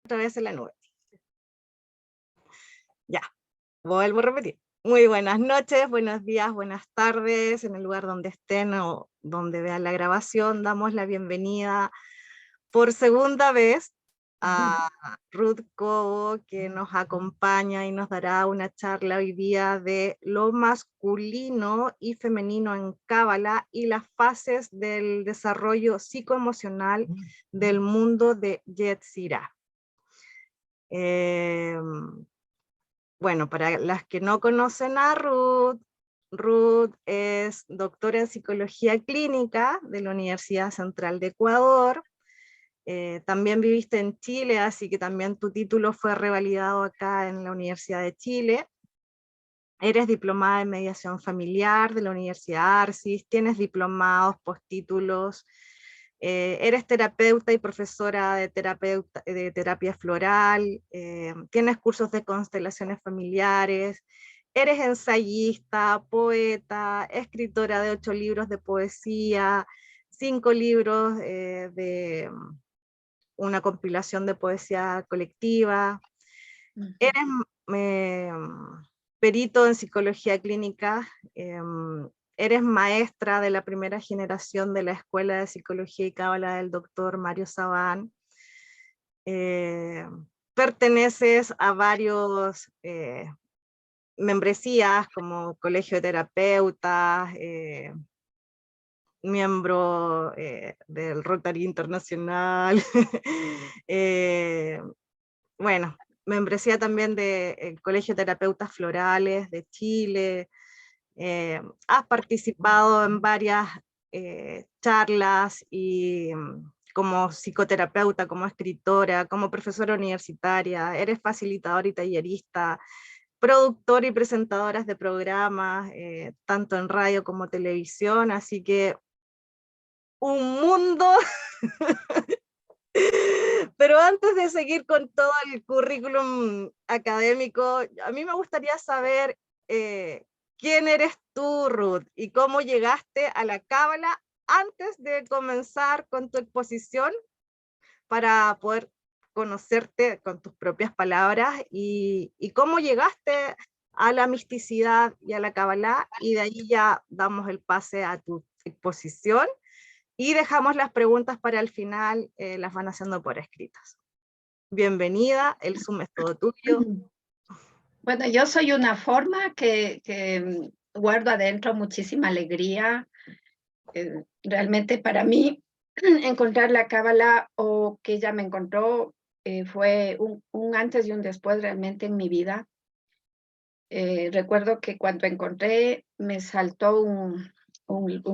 Otra vez en la nube. Ya, vuelvo a repetir. Muy buenas noches, buenos días, buenas tardes, en el lugar donde estén o donde vean la grabación. Damos la bienvenida por segunda vez a Ruth Cobo, que nos acompaña y nos dará una charla hoy día de lo masculino y femenino en Cábala y las fases del desarrollo psicoemocional del mundo de Yetzirah. Bueno, para las que no conocen a Ruth, Ruth es doctora en psicología clínica de la Universidad Central de Ecuador. También viviste en Chile, así que también tu título fue revalidado acá en la Universidad de Chile. Eres diplomada en mediación familiar de la Universidad Arcis, tienes diplomados, postítulos, eres terapeuta y profesora de terapia floral, tienes cursos de constelaciones familiares, eres ensayista, poeta, escritora de 8 libros de poesía, 5 libros de una compilación de poesía colectiva. Eres eh, perito en psicología clínica, eres maestra de la primera generación de la Escuela de Psicología y Cábala del doctor Mario Sabán. Perteneces a varios membresías como Colegio de Terapeutas, miembro del Rotary Internacional, bueno, membresía también del Colegio de Terapeutas Florales de Chile. Has participado en varias charlas y como psicoterapeuta, como escritora, como profesora universitaria, eres facilitadora y tallerista, productora y presentadora de programas, tanto en radio como televisión, así que un mundo. Pero antes de seguir con todo el currículum académico, a mí me gustaría saber quién eres tú, Ruth, y cómo llegaste a la Cábala antes de comenzar con tu exposición para poder conocerte con tus propias palabras y cómo llegaste a la misticidad y a la Cábala, y de ahí ya damos el pase a tu exposición y dejamos las preguntas para el final, las van haciendo por escritas. Bienvenida, el Zoom es todo tuyo. Bueno, yo soy una forma que guardo adentro muchísima alegría. Realmente para mí encontrar la Cábala o que ella me encontró fue un antes y un después realmente en mi vida. Recuerdo que cuando encontré me saltó un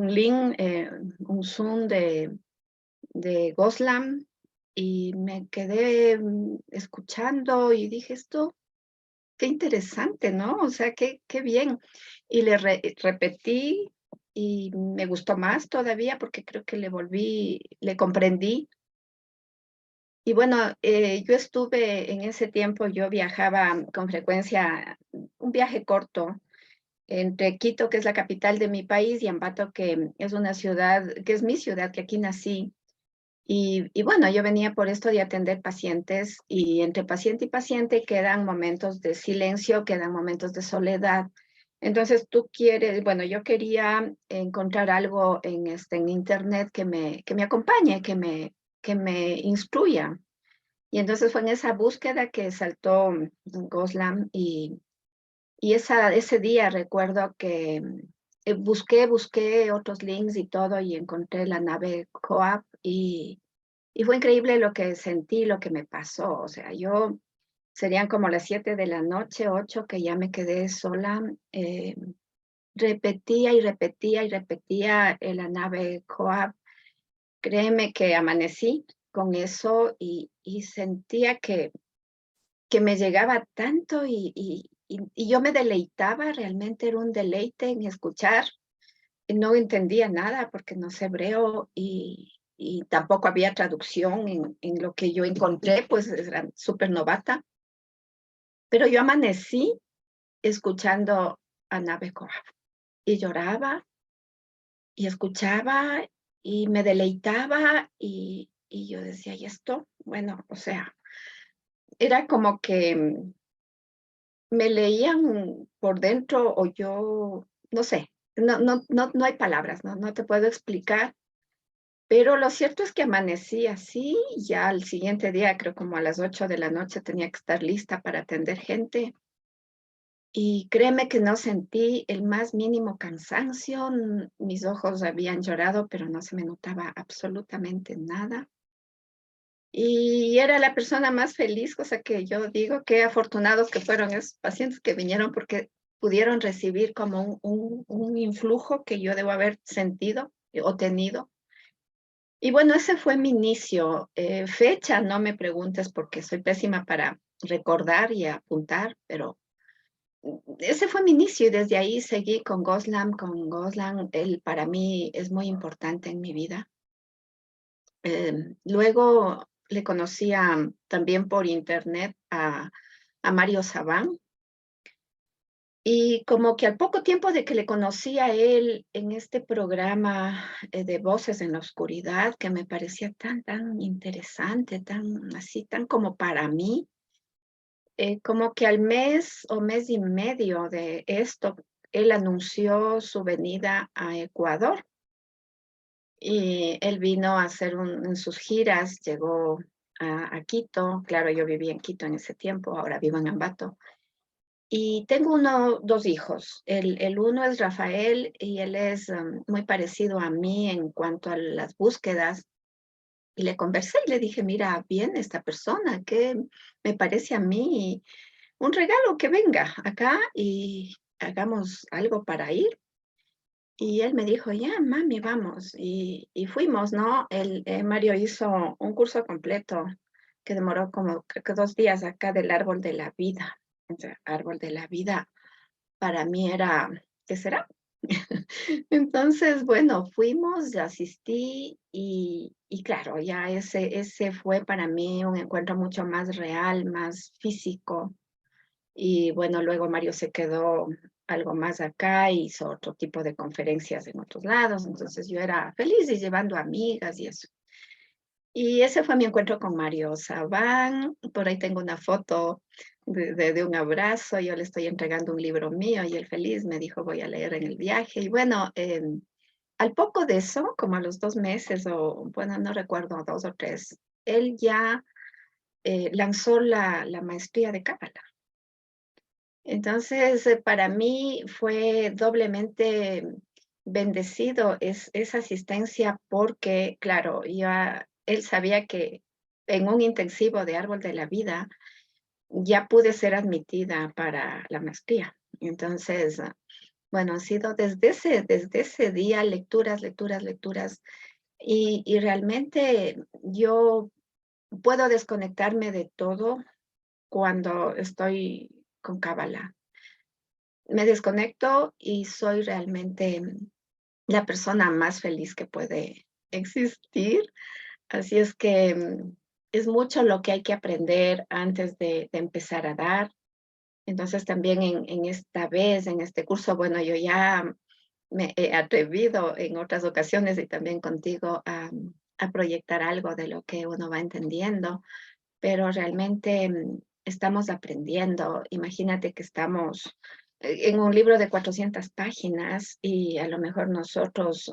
link, un Zoom de Goslam y me quedé escuchando y dije esto. Qué interesante, ¿no? O sea, qué bien. Y repetí y me gustó más todavía porque creo que le comprendí. Y bueno, yo estuve en ese tiempo, yo viajaba con frecuencia, un viaje corto entre Quito, que es la capital de mi país, y Ambato, que es una ciudad, que es mi ciudad, que aquí nací. Y bueno, yo venía por esto de atender pacientes y entre paciente y paciente quedan momentos de silencio, quedan momentos de soledad. Entonces tú quieres, bueno, yo quería encontrar algo en internet que me acompañe, que me instruya. Y entonces fue en esa búsqueda que saltó Goslam y ese día recuerdo que busqué otros links y todo y encontré la nave Coab y fue increíble lo que sentí, lo que me pasó. O sea, serían como las 7 de la noche, 8, que ya me quedé sola. Repetía y repetía y repetía la nave Coab. Créeme que amanecí con eso y sentía que me llegaba tanto y yo me deleitaba, realmente era un deleite en escuchar. No entendía nada porque no sé hebreo y tampoco había traducción en lo que yo encontré, pues era súper novata. Pero yo amanecí escuchando a Nabokov y lloraba y escuchaba y me deleitaba y yo decía, ¿y esto? Bueno, o sea, era como que me leían por dentro o yo, no sé, no hay palabras, no te puedo explicar. Pero lo cierto es que amanecí así, ya al siguiente día, creo como a las 8 de la noche tenía que estar lista para atender gente. Y créeme que no sentí el más mínimo cansancio, mis ojos habían llorado, pero no se me notaba absolutamente nada. Y era la persona más feliz, cosa que yo digo, qué afortunados que fueron esos pacientes que vinieron porque pudieron recibir como un influjo que yo debo haber sentido o tenido. Y bueno, ese fue mi inicio. Fecha, no me preguntes porque soy pésima para recordar y apuntar, pero ese fue mi inicio y desde ahí seguí con Goslam. Con Goslam, él para mí es muy importante en mi vida. Luego le conocía también por internet a Mario Sabán. Y como que al poco tiempo de que le conocí a él en este programa de Voces en la Oscuridad, que me parecía tan interesante, tan así, tan como para mí, como que al mes o mes y medio de esto, él anunció su venida a Ecuador y él vino a hacer en sus giras, llegó a Quito, claro, yo vivía en Quito en ese tiempo, ahora vivo en Ambato. Y tengo dos hijos. El uno es Rafael y él es muy parecido a mí en cuanto a las búsquedas. Y le conversé y le dije, mira, bien esta persona, que me parece a mí un regalo que venga acá y hagamos algo para ir. Y él me dijo, ya, mami, vamos. Y fuimos, ¿no? Mario hizo un curso completo que demoró como creo que 2 días acá del árbol de la vida. O sea, árbol de la vida para mí era, ¿qué será? Entonces, bueno, fuimos, asistí y claro, ya ese fue para mí un encuentro mucho más real, más físico. Y bueno, luego Mario se quedó algo más acá, hizo otro tipo de conferencias en otros lados, entonces yo era feliz y llevando amigas y eso. Y ese fue mi encuentro con Mario Sabán. Por ahí tengo una foto de un abrazo. Yo le estoy entregando un libro mío y él feliz me dijo, voy a leer en el viaje. Y bueno, al poco de eso, como a los 2 meses o, bueno, no recuerdo, 2 o 3, él ya lanzó la maestría de Cábala. Entonces, para mí fue doblemente bendecido esa asistencia porque, claro, ya él sabía que en un intensivo de Árbol de la Vida ya pude ser admitida para la maestría. Entonces, bueno, ha sido desde ese día lecturas, lecturas, lecturas y realmente yo puedo desconectarme de todo cuando estoy con Cábala. Me desconecto y soy realmente la persona más feliz que puede existir. Así es que es mucho lo que hay que aprender antes de empezar a dar. Entonces también en esta vez, en este curso, bueno, yo ya me he atrevido en otras ocasiones y también contigo a proyectar algo de lo que uno va entendiendo, pero realmente estamos aprendiendo. Imagínate que estamos en un libro de 400 páginas y a lo mejor nosotros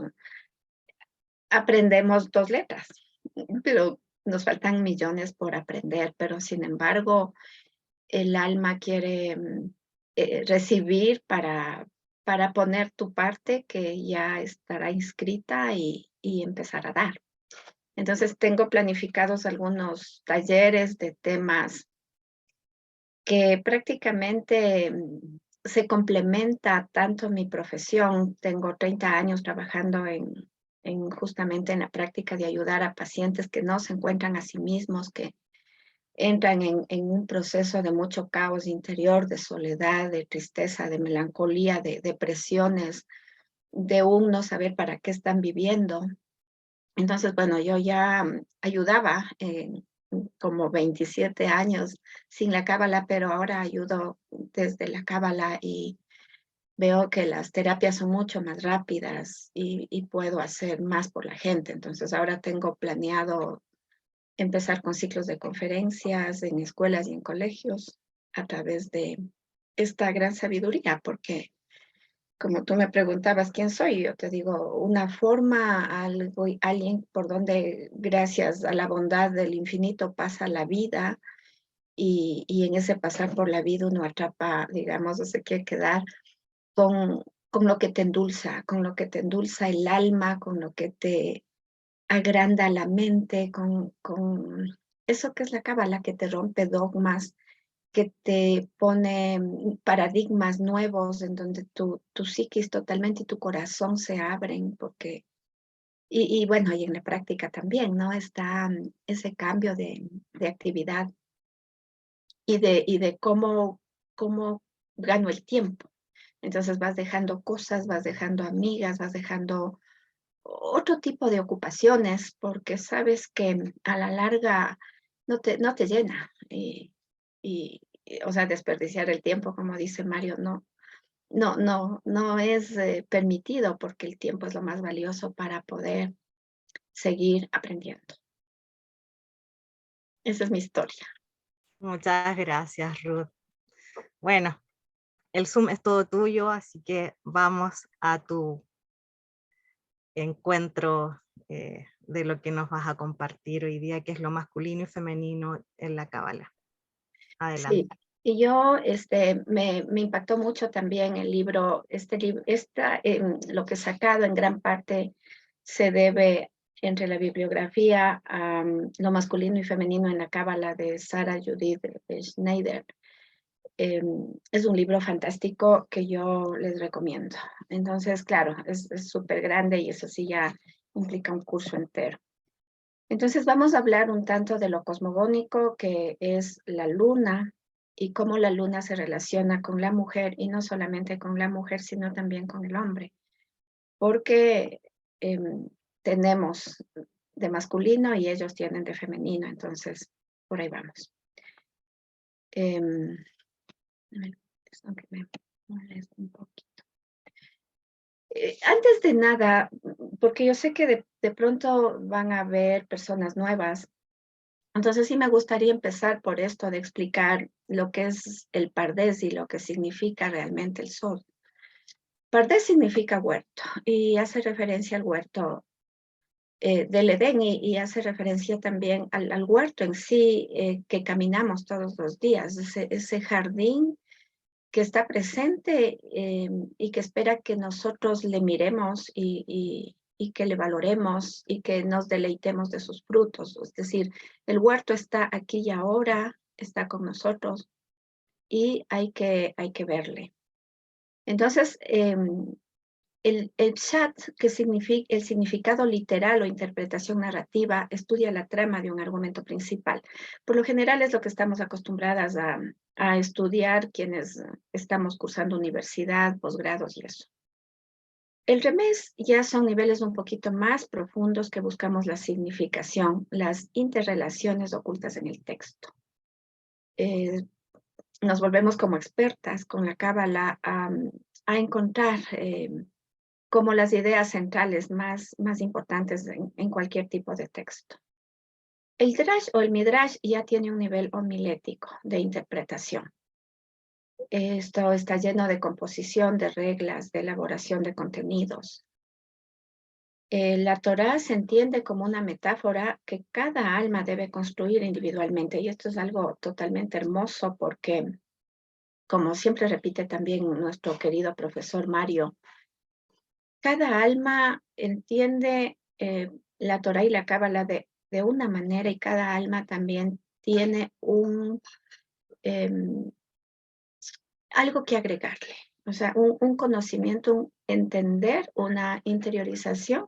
aprendemos 2 letras, pero nos faltan millones por aprender, pero sin embargo, el alma quiere recibir para poner tu parte que ya estará inscrita y empezar a dar. Entonces tengo planificados algunos talleres de temas que prácticamente se complementa tanto mi profesión. Tengo 30 años trabajando justamente en la práctica de ayudar a pacientes que no se encuentran a sí mismos, que entran en un proceso de mucho caos interior, de soledad, de tristeza, de melancolía, de depresiones, de un no saber para qué están viviendo. Entonces, bueno, yo ya ayudaba como 27 años sin la cábala, pero ahora ayudo desde la cábala y veo que las terapias son mucho más rápidas y puedo hacer más por la gente. Entonces, ahora tengo planeado empezar con ciclos de conferencias en escuelas y en colegios a través de esta gran sabiduría, porque como tú me preguntabas quién soy, yo te digo, una forma, algo, alguien por donde gracias a la bondad del infinito pasa la vida y en ese pasar por la vida uno atrapa, digamos, o se quiere quedar con lo que te endulza, con lo que te endulza el alma, con lo que te agranda la mente, con eso que es la cábala, que te rompe dogmas, que te pone paradigmas nuevos en donde tu psiquis totalmente y tu corazón se abren, porque, y bueno, y en la práctica también, ¿no? Está ese cambio de actividad y de cómo gano el tiempo. Entonces vas dejando cosas, vas dejando amigas, vas dejando otro tipo de ocupaciones, porque sabes que a la larga no te llena. O sea, desperdiciar el tiempo, como dice Mario, no es permitido, porque el tiempo es lo más valioso para poder seguir aprendiendo. Esa es mi historia. Muchas gracias, Ruth. Bueno, el Zoom es todo tuyo, así que vamos a tu encuentro de lo que nos vas a compartir hoy día, que es lo masculino y femenino en la cábala. Sí, Adelante. y yo, me impactó mucho también el libro, lo que he sacado en gran parte se debe entre la bibliografía a lo masculino y femenino en la cábala de Sarah Judith Schneider. Es un libro fantástico que yo les recomiendo. Entonces, claro, es súper grande y eso sí ya implica un curso entero. Entonces vamos a hablar un tanto de lo cosmogónico, que es la luna, y cómo la luna se relaciona con la mujer, y no solamente con la mujer, sino también con el hombre. Porque tenemos de masculino y ellos tienen de femenino, entonces por ahí vamos. Aunque me molesto un poquito. Antes de nada, porque yo sé que de pronto van a haber personas nuevas, entonces sí me gustaría empezar por esto de explicar lo que es el pardés y lo que significa realmente el sol. Pardés significa huerto y hace referencia al huerto del Edén y hace referencia también al huerto en sí que caminamos todos los días, ese jardín que está presente y que espera que nosotros le miremos y que le valoremos y que nos deleitemos de sus frutos. Es decir, el huerto está aquí y ahora, está con nosotros y hay que verle. Entonces, el chat, que significa el significado literal o interpretación narrativa, estudia la trama de un argumento principal. Por lo general es lo que estamos acostumbradas a estudiar quienes estamos cursando universidad, posgrados y eso. El remés ya son niveles un poquito más profundos que buscamos la significación, las interrelaciones ocultas en el texto. Nos volvemos como expertas con la cábala a encontrar como las ideas centrales más importantes en cualquier tipo de texto. El Drash o el Midrash ya tiene un nivel homilético de interpretación. Esto está lleno de composición, de reglas, de elaboración de contenidos. La Torá se entiende como una metáfora que cada alma debe construir individualmente, y esto es algo totalmente hermoso porque, como siempre repite también nuestro querido profesor Mario, cada alma entiende la Torá y la Cábala de una manera, y cada alma también tiene algo que agregarle, o sea, un conocimiento, un entender, una interiorización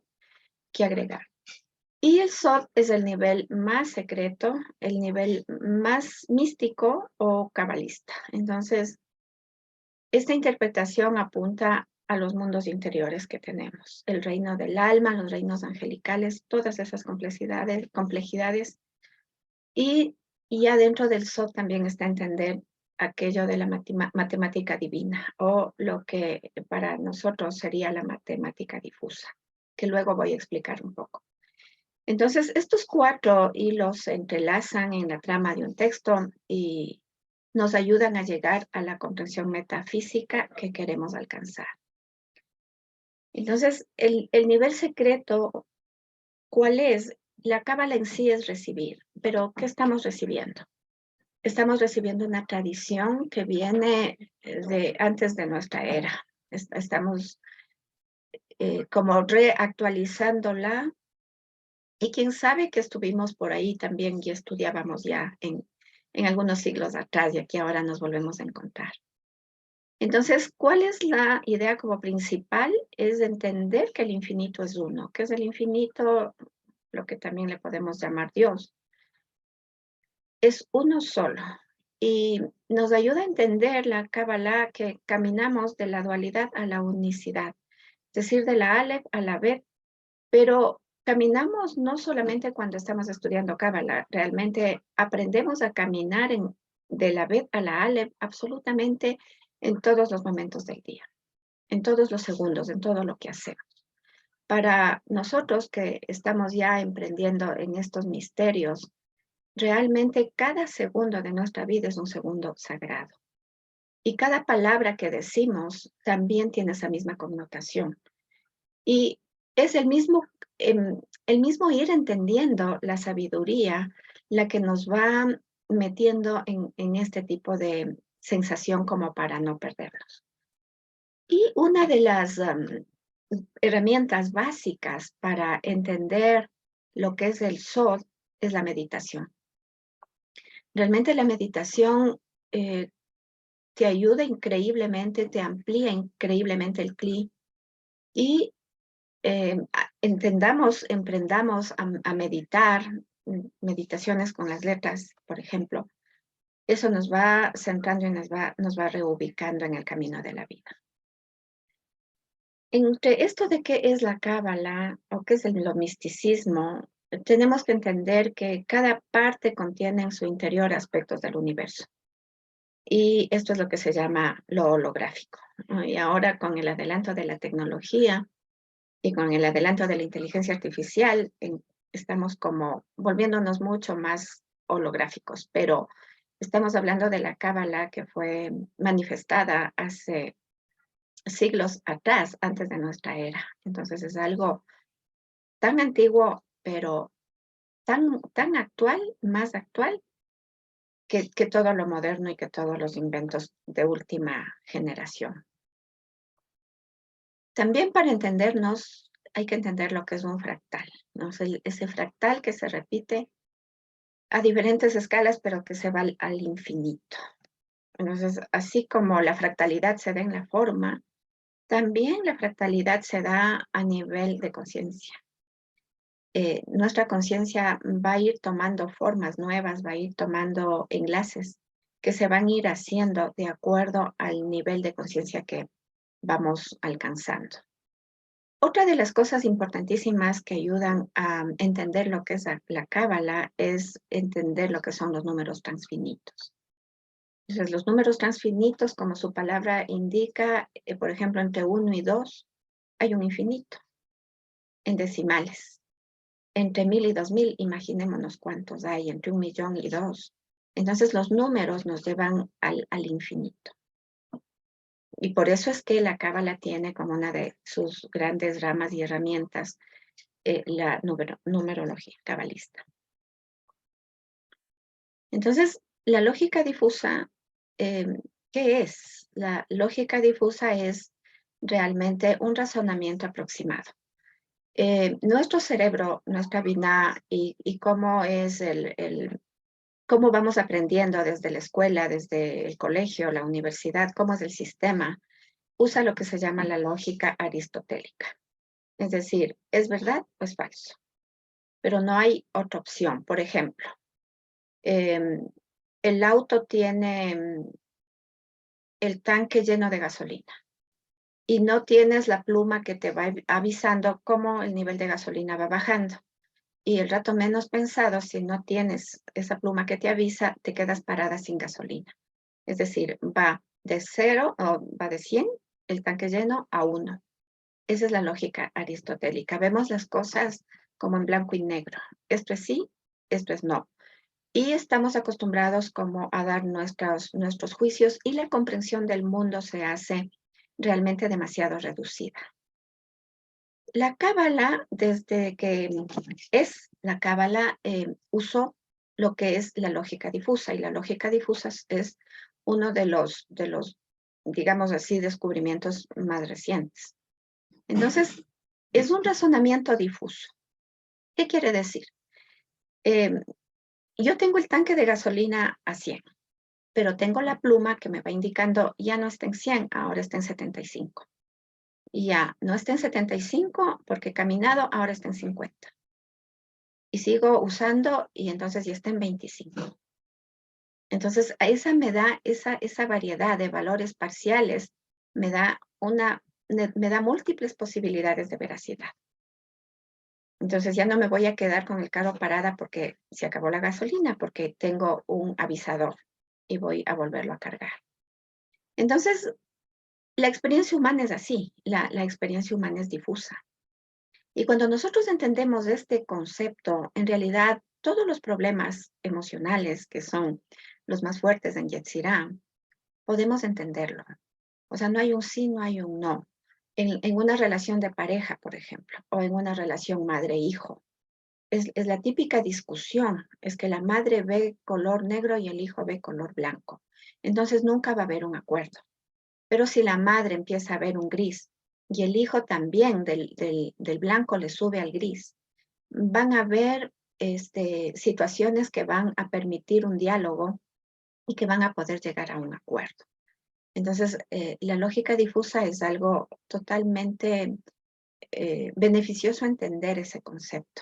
que agregar. Y el Sod es el nivel más secreto, el nivel más místico o cabalista. Entonces, esta interpretación apunta a los mundos interiores que tenemos, el reino del alma, los reinos angelicales, todas esas complejidades. Y ya dentro del Sod también está entender aquello de la matemática divina, o lo que para nosotros sería la matemática difusa, que luego voy a explicar un poco. Entonces, estos 4 hilos se entrelazan en la trama de un texto y nos ayudan a llegar a la comprensión metafísica que queremos alcanzar. Entonces, el nivel secreto, ¿cuál es? La cábala en sí es recibir, pero ¿qué estamos recibiendo? Estamos recibiendo una tradición que viene de antes de nuestra era. Estamos como reactualizándola, y quién sabe que estuvimos por ahí también y estudiábamos ya en algunos siglos atrás y aquí ahora nos volvemos a encontrar. Entonces, ¿cuál es la idea como principal? Es entender que el infinito es uno, que es el infinito, lo que también le podemos llamar Dios. Es uno solo. Y nos ayuda a entender la Kabbalah que caminamos de la dualidad a la unicidad, es decir, de la Aleph a la Bet, pero caminamos no solamente cuando estamos estudiando Kabbalah, realmente aprendemos a caminar de la Bet a la Aleph absolutamente en todos los momentos del día, en todos los segundos, en todo lo que hacemos. Para nosotros que estamos ya emprendiendo en estos misterios, realmente cada segundo de nuestra vida es un segundo sagrado. Y cada palabra que decimos también tiene esa misma connotación. Y es el mismo ir entendiendo la sabiduría la que nos va metiendo en este tipo de sensación como para no perdernos. Y una de las herramientas básicas para entender lo que es el Sod es la meditación. Realmente la meditación te ayuda increíblemente, te amplía increíblemente el Kli y emprendamos a meditar, meditaciones con las letras, por ejemplo. Eso nos va centrando y nos va reubicando en el camino de la vida. Entre esto de qué es la Cábala o qué es lo misticismo, tenemos que entender que cada parte contiene en su interior aspectos del universo. Y esto es lo que se llama lo holográfico, ¿no? Y ahora con el adelanto de la tecnología y con el adelanto de la inteligencia artificial, estamos como volviéndonos mucho más holográficos, pero estamos hablando de la Cábala que fue manifestada hace siglos atrás, antes de nuestra era. Entonces es algo tan antiguo, pero tan actual, más actual, que todo lo moderno y que todos los inventos de última generación. También para entendernos hay que entender lo que es un fractal, ¿no? Ese fractal que se repite a diferentes escalas, pero que se va al infinito. Entonces, así como la fractalidad se da en la forma, también la fractalidad se da a nivel de conciencia. Nuestra conciencia va a ir tomando formas nuevas, va a ir tomando enlaces que se van a ir haciendo de acuerdo al nivel de conciencia que vamos alcanzando. Otra de las cosas importantísimas que ayudan a entender lo que es la Cábala es entender lo que son los números transfinitos. Entonces, los números transfinitos, como su palabra indica, por ejemplo, entre 1 y 2 hay un infinito en decimales. Entre 1000 y 2000, imaginémonos cuántos hay, entre 1.000.000 y 2. Entonces, los números nos llevan al infinito. Y por eso es que la Cábala tiene como una de sus grandes ramas y herramientas la numerología cabalista. Entonces, la lógica difusa, ¿qué es? La lógica difusa es realmente un razonamiento aproximado. Nuestro cerebro, nuestra biná y cómo es cómo vamos aprendiendo desde la escuela, desde el colegio, la universidad, cómo es el sistema, usa lo que se llama la lógica aristotélica. Es decir, ¿es verdad o es falso? Pero no hay otra opción. Por ejemplo, el auto tiene el tanque lleno de gasolina y no tienes la pluma que te va avisando cómo el nivel de gasolina va bajando. Y el rato menos pensado, si no tienes esa pluma que te avisa, te quedas parada sin gasolina. Es decir, va de 0 o va de 100, el tanque lleno, a 1. Esa es la lógica aristotélica. Vemos las cosas como en blanco y negro. Esto es sí, esto es no. Y estamos acostumbrados como a dar nuestros juicios y la comprensión del mundo se hace realmente demasiado reducida. La Cábala, desde que es la Cábala, usó lo que es la lógica difusa, y la lógica difusa es uno de los, digamos así, descubrimientos más recientes. Entonces, es un razonamiento difuso. ¿Qué quiere decir? Yo tengo el tanque de gasolina a 100, pero tengo la pluma que me va indicando ya no está en 100, ahora está en 75. Y ya no está en 75 porque he caminado, ahora está en 50. Y sigo usando y entonces ya está en 25. Entonces, esa me da, esa variedad de valores parciales me da múltiples posibilidades de veracidad. Entonces ya no me voy a quedar con el carro parada porque se acabó la gasolina, porque tengo un avisador y voy a volverlo a cargar. Entonces, la experiencia humana es así, la experiencia humana es difusa. Y cuando nosotros entendemos este concepto, en realidad todos los problemas emocionales que son los más fuertes en Yetzirah, podemos entenderlo. O sea, no hay un sí, no hay un no. En una relación de pareja, por ejemplo, o en una relación madre-hijo, es la típica discusión, es que la madre ve color negro y el hijo ve color blanco. Entonces nunca va a haber un acuerdo. Pero si la madre empieza a ver un gris y el hijo también del blanco le sube al gris, van a haber situaciones que van a permitir un diálogo y que van a poder llegar a un acuerdo. Entonces, la lógica difusa es algo totalmente beneficioso entender ese concepto.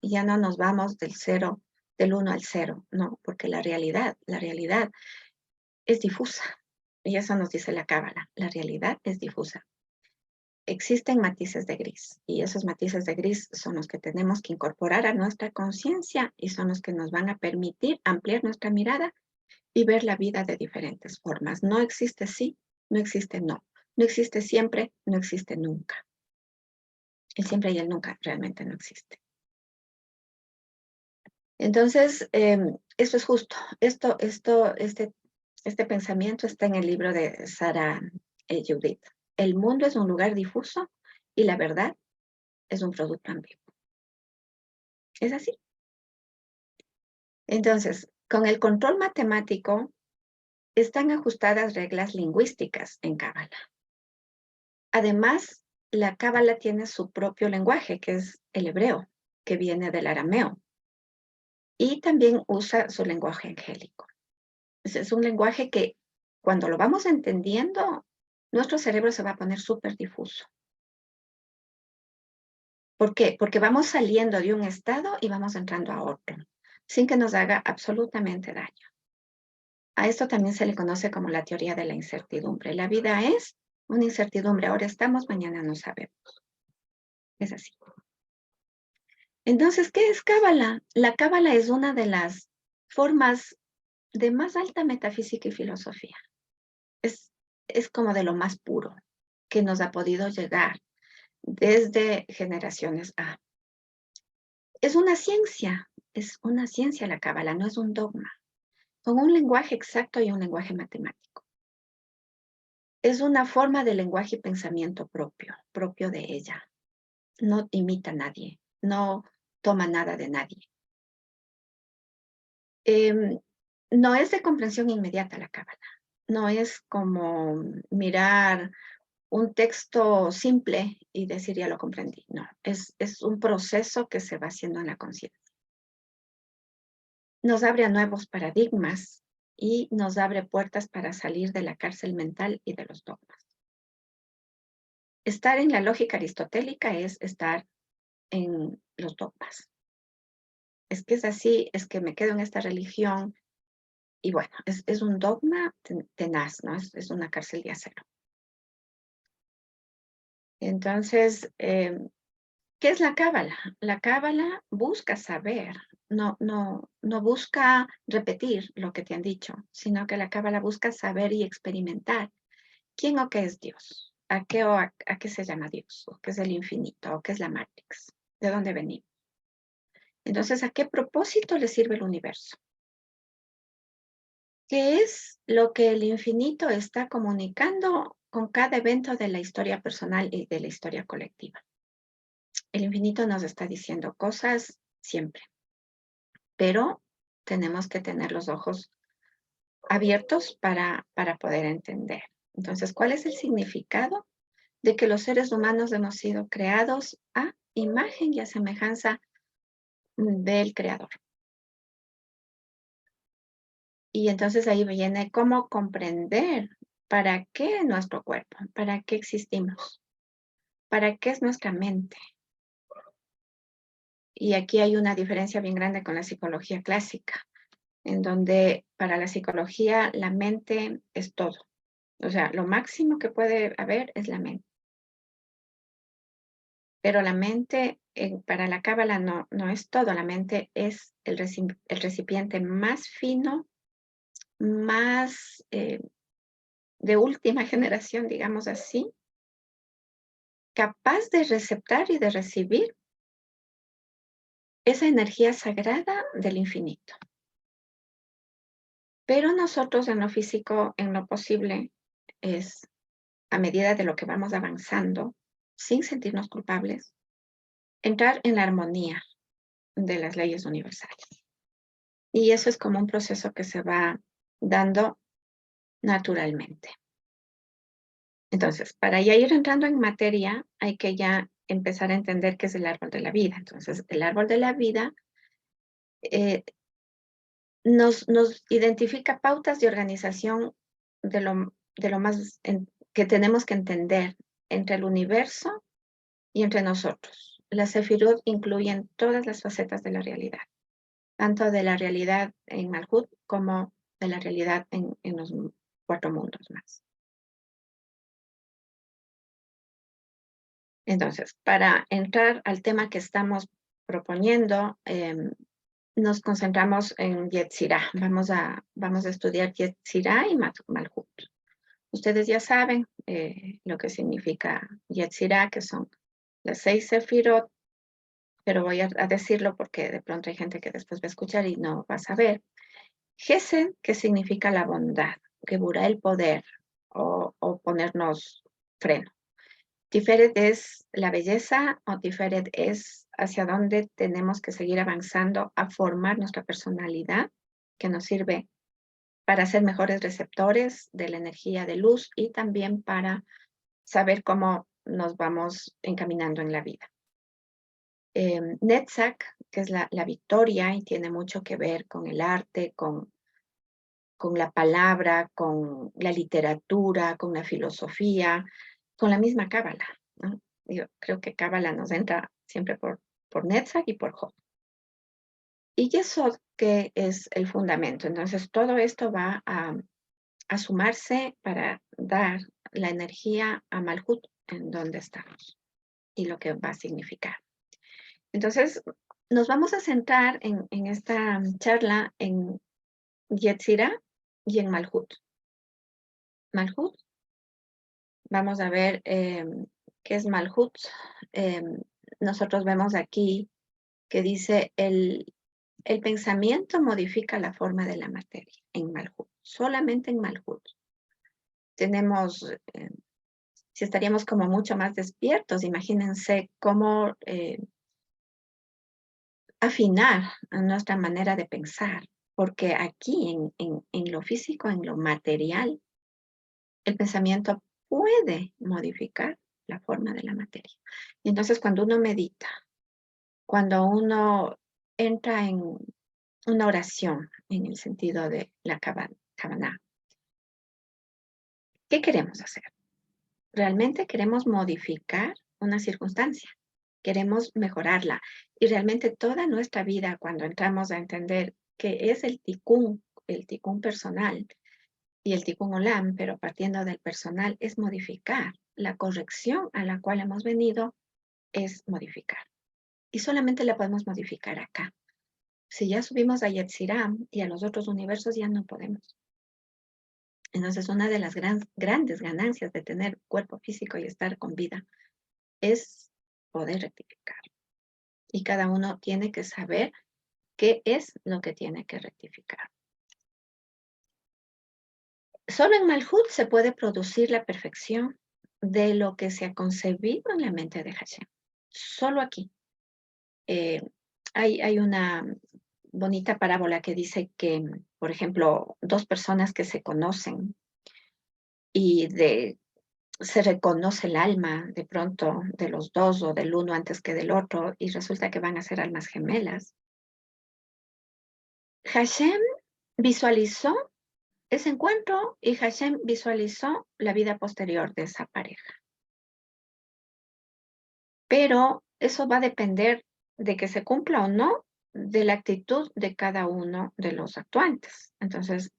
Y ya no nos vamos del 1 al 0, no, porque la realidad es difusa. Y eso nos dice la Cábala, la realidad es difusa. Existen matices de gris y esos matices de gris son los que tenemos que incorporar a nuestra conciencia y son los que nos van a permitir ampliar nuestra mirada y ver la vida de diferentes formas. No existe sí, no existe no. No existe siempre, no existe nunca. El siempre y el nunca realmente no existe. Entonces, esto es justo. Este pensamiento está en el libro de Sarah Judith. El mundo es un lugar difuso y la verdad es un producto ambiguo. Es así. Entonces, con el control matemático están ajustadas reglas lingüísticas en Cábala. Además, la Cábala tiene su propio lenguaje, que es el hebreo, que viene del arameo. Y también usa su lenguaje angélico. Es un lenguaje que cuando lo vamos entendiendo, nuestro cerebro se va a poner súper difuso. ¿Por qué? Porque vamos saliendo de un estado y vamos entrando a otro, sin que nos haga absolutamente daño. A esto también se le conoce como la teoría de la incertidumbre. La vida es una incertidumbre. Ahora estamos, mañana no sabemos. Es así. Entonces, ¿qué es Cábala? La Cábala es una de las formas de más alta metafísica y filosofía. Es como de lo más puro que nos ha podido llegar desde generaciones A. Es una ciencia la Cábala, no es un dogma, con un lenguaje exacto y un lenguaje matemático. Es una forma de lenguaje y pensamiento propio de ella. No imita a nadie, no toma nada de nadie. No es de comprensión inmediata la Cábala. No es como mirar un texto simple y decir ya lo comprendí. No, es un proceso que se va haciendo en la conciencia. Nos abre a nuevos paradigmas y nos abre puertas para salir de la cárcel mental y de los dogmas. Estar en la lógica aristotélica es estar en los dogmas. Es que es así, es que me quedo en esta religión y bueno, es un dogma tenaz, ¿no? Es una cárcel de acero. Entonces, ¿qué es la Cábala? La Cábala busca saber, no busca repetir lo que te han dicho, sino que la Cábala busca saber y experimentar quién o qué es Dios, a qué se llama Dios, o qué es el infinito, o qué es la Matrix, de dónde venimos. Entonces, ¿a qué propósito le sirve el universo? ¿Qué es lo que el infinito está comunicando con cada evento de la historia personal y de la historia colectiva? El infinito nos está diciendo cosas siempre, pero tenemos que tener los ojos abiertos para poder entender. Entonces, ¿cuál es el significado de que los seres humanos hemos sido creados a imagen y a semejanza del Creador? Y entonces ahí viene cómo comprender para qué nuestro cuerpo, para qué existimos, para qué es nuestra mente. Y aquí hay una diferencia bien grande con la psicología clásica, en donde para la psicología la mente es todo. O sea, lo máximo que puede haber es la mente. Pero la mente, para la cábala no es todo. La mente es el recipiente más fino, más de última generación, digamos así, capaz de receptar y de recibir esa energía sagrada del infinito. Pero nosotros en lo físico, en lo posible, es a medida de lo que vamos avanzando, sin sentirnos culpables, entrar en la armonía de las leyes universales. Y eso es como un proceso que se va dando naturalmente. Entonces, para ya ir entrando en materia, hay que ya empezar a entender qué es el árbol de la vida. Entonces, el árbol de la vida eh, nos identifica pautas de organización de lo más que tenemos que entender entre el universo y entre nosotros. Las Sefirot incluyen todas las facetas de la realidad, tanto de la realidad en Malhut como de la realidad en los 4 mundos más. Entonces, para entrar al tema que estamos proponiendo, nos concentramos en Yetzirah. Vamos a estudiar Yetzirah y Malhut. Ustedes ya saben lo que significa Yetzirah, que son las 6 Sefirot, pero voy a decirlo porque de pronto hay gente que después va a escuchar y no va a saber. Gesed, que significa la bondad, Geburah, el poder, o ponernos freno. Tiferet es la belleza, o Tiferet es hacia dónde tenemos que seguir avanzando a formar nuestra personalidad, que nos sirve para ser mejores receptores de la energía de luz y también para saber cómo nos vamos encaminando en la vida. Netzach, que es la victoria y tiene mucho que ver con el arte, con la palabra, con la literatura, con la filosofía, con la misma cábala, ¿no? Yo creo que cábala nos entra siempre por Netzach y por Jod. Y Yesod, que es el fundamento. Entonces, todo esto va a sumarse para dar la energía a Malhut en donde estamos y lo que va a significar. Entonces, nos vamos a centrar en esta charla en Yetzirah y en Malhut. Malhut, vamos a ver qué es Malhut. Nosotros vemos aquí que dice el pensamiento modifica la forma de la materia en Malhut, solamente en Malhut. Tenemos, si estaríamos como mucho más despiertos, imagínense cómo afinar a nuestra manera de pensar, porque aquí en lo físico, en lo material, el pensamiento puede modificar la forma de la materia. Y entonces cuando uno medita, cuando uno entra en una oración, en el sentido de la Kavaná, ¿qué queremos hacer? Realmente queremos modificar una circunstancia, queremos mejorarla. Y realmente toda nuestra vida, cuando entramos a entender qué es el tikkun personal y el tikkun olam, pero partiendo del personal, es modificar. La corrección a la cual hemos venido es modificar. Y solamente la podemos modificar acá. Si ya subimos a Yetzirah y a los otros universos, ya no podemos. Entonces, una de las grandes ganancias de tener cuerpo físico y estar con vida es poder rectificar. Y cada uno tiene que saber qué es lo que tiene que rectificar. Solo en Malhut se puede producir la perfección de lo que se ha concebido en la mente de Hashem. Solo aquí. Hay una bonita parábola que dice que, por ejemplo, dos personas que se conocen y se reconoce el alma de pronto de los dos o del uno antes que del otro y resulta que van a ser almas gemelas. Hashem visualizó ese encuentro y Hashem visualizó la vida posterior de esa pareja. Pero eso va a depender de que se cumpla o no de la actitud de cada uno de los actuantes. Entonces,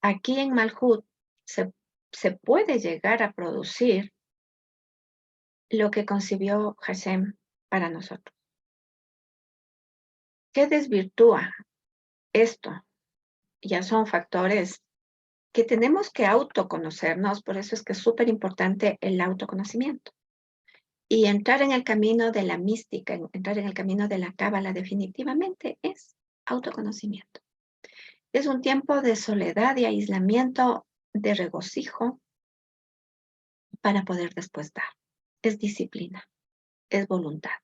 aquí en Malhut se puede llegar a producir lo que concibió Hashem para nosotros. ¿Qué desvirtúa esto? Ya son factores que tenemos que autoconocernos, por eso es que es súper importante el autoconocimiento. Y entrar en el camino de la mística, entrar en el camino de la cábala definitivamente es autoconocimiento. Es un tiempo de soledad y aislamiento, de regocijo para poder después dar. Es disciplina, es voluntad.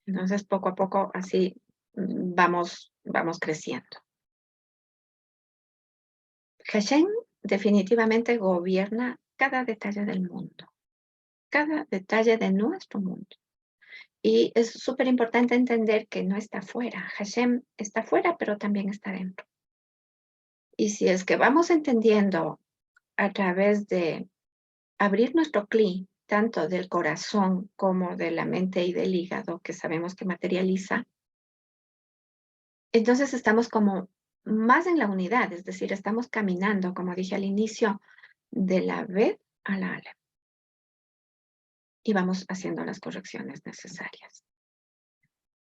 Entonces, poco a poco, así vamos creciendo. Hashem definitivamente gobierna cada detalle del mundo, cada detalle de nuestro mundo. Y es súper importante entender que no está fuera. Hashem está fuera, pero también está dentro. Y si es que vamos entendiendo a través de abrir nuestro cli, tanto del corazón como de la mente y del hígado, que sabemos que materializa, entonces estamos como más en la unidad, es decir, estamos caminando, como dije al inicio, de la Bet a la Aleph. Y vamos haciendo las correcciones necesarias.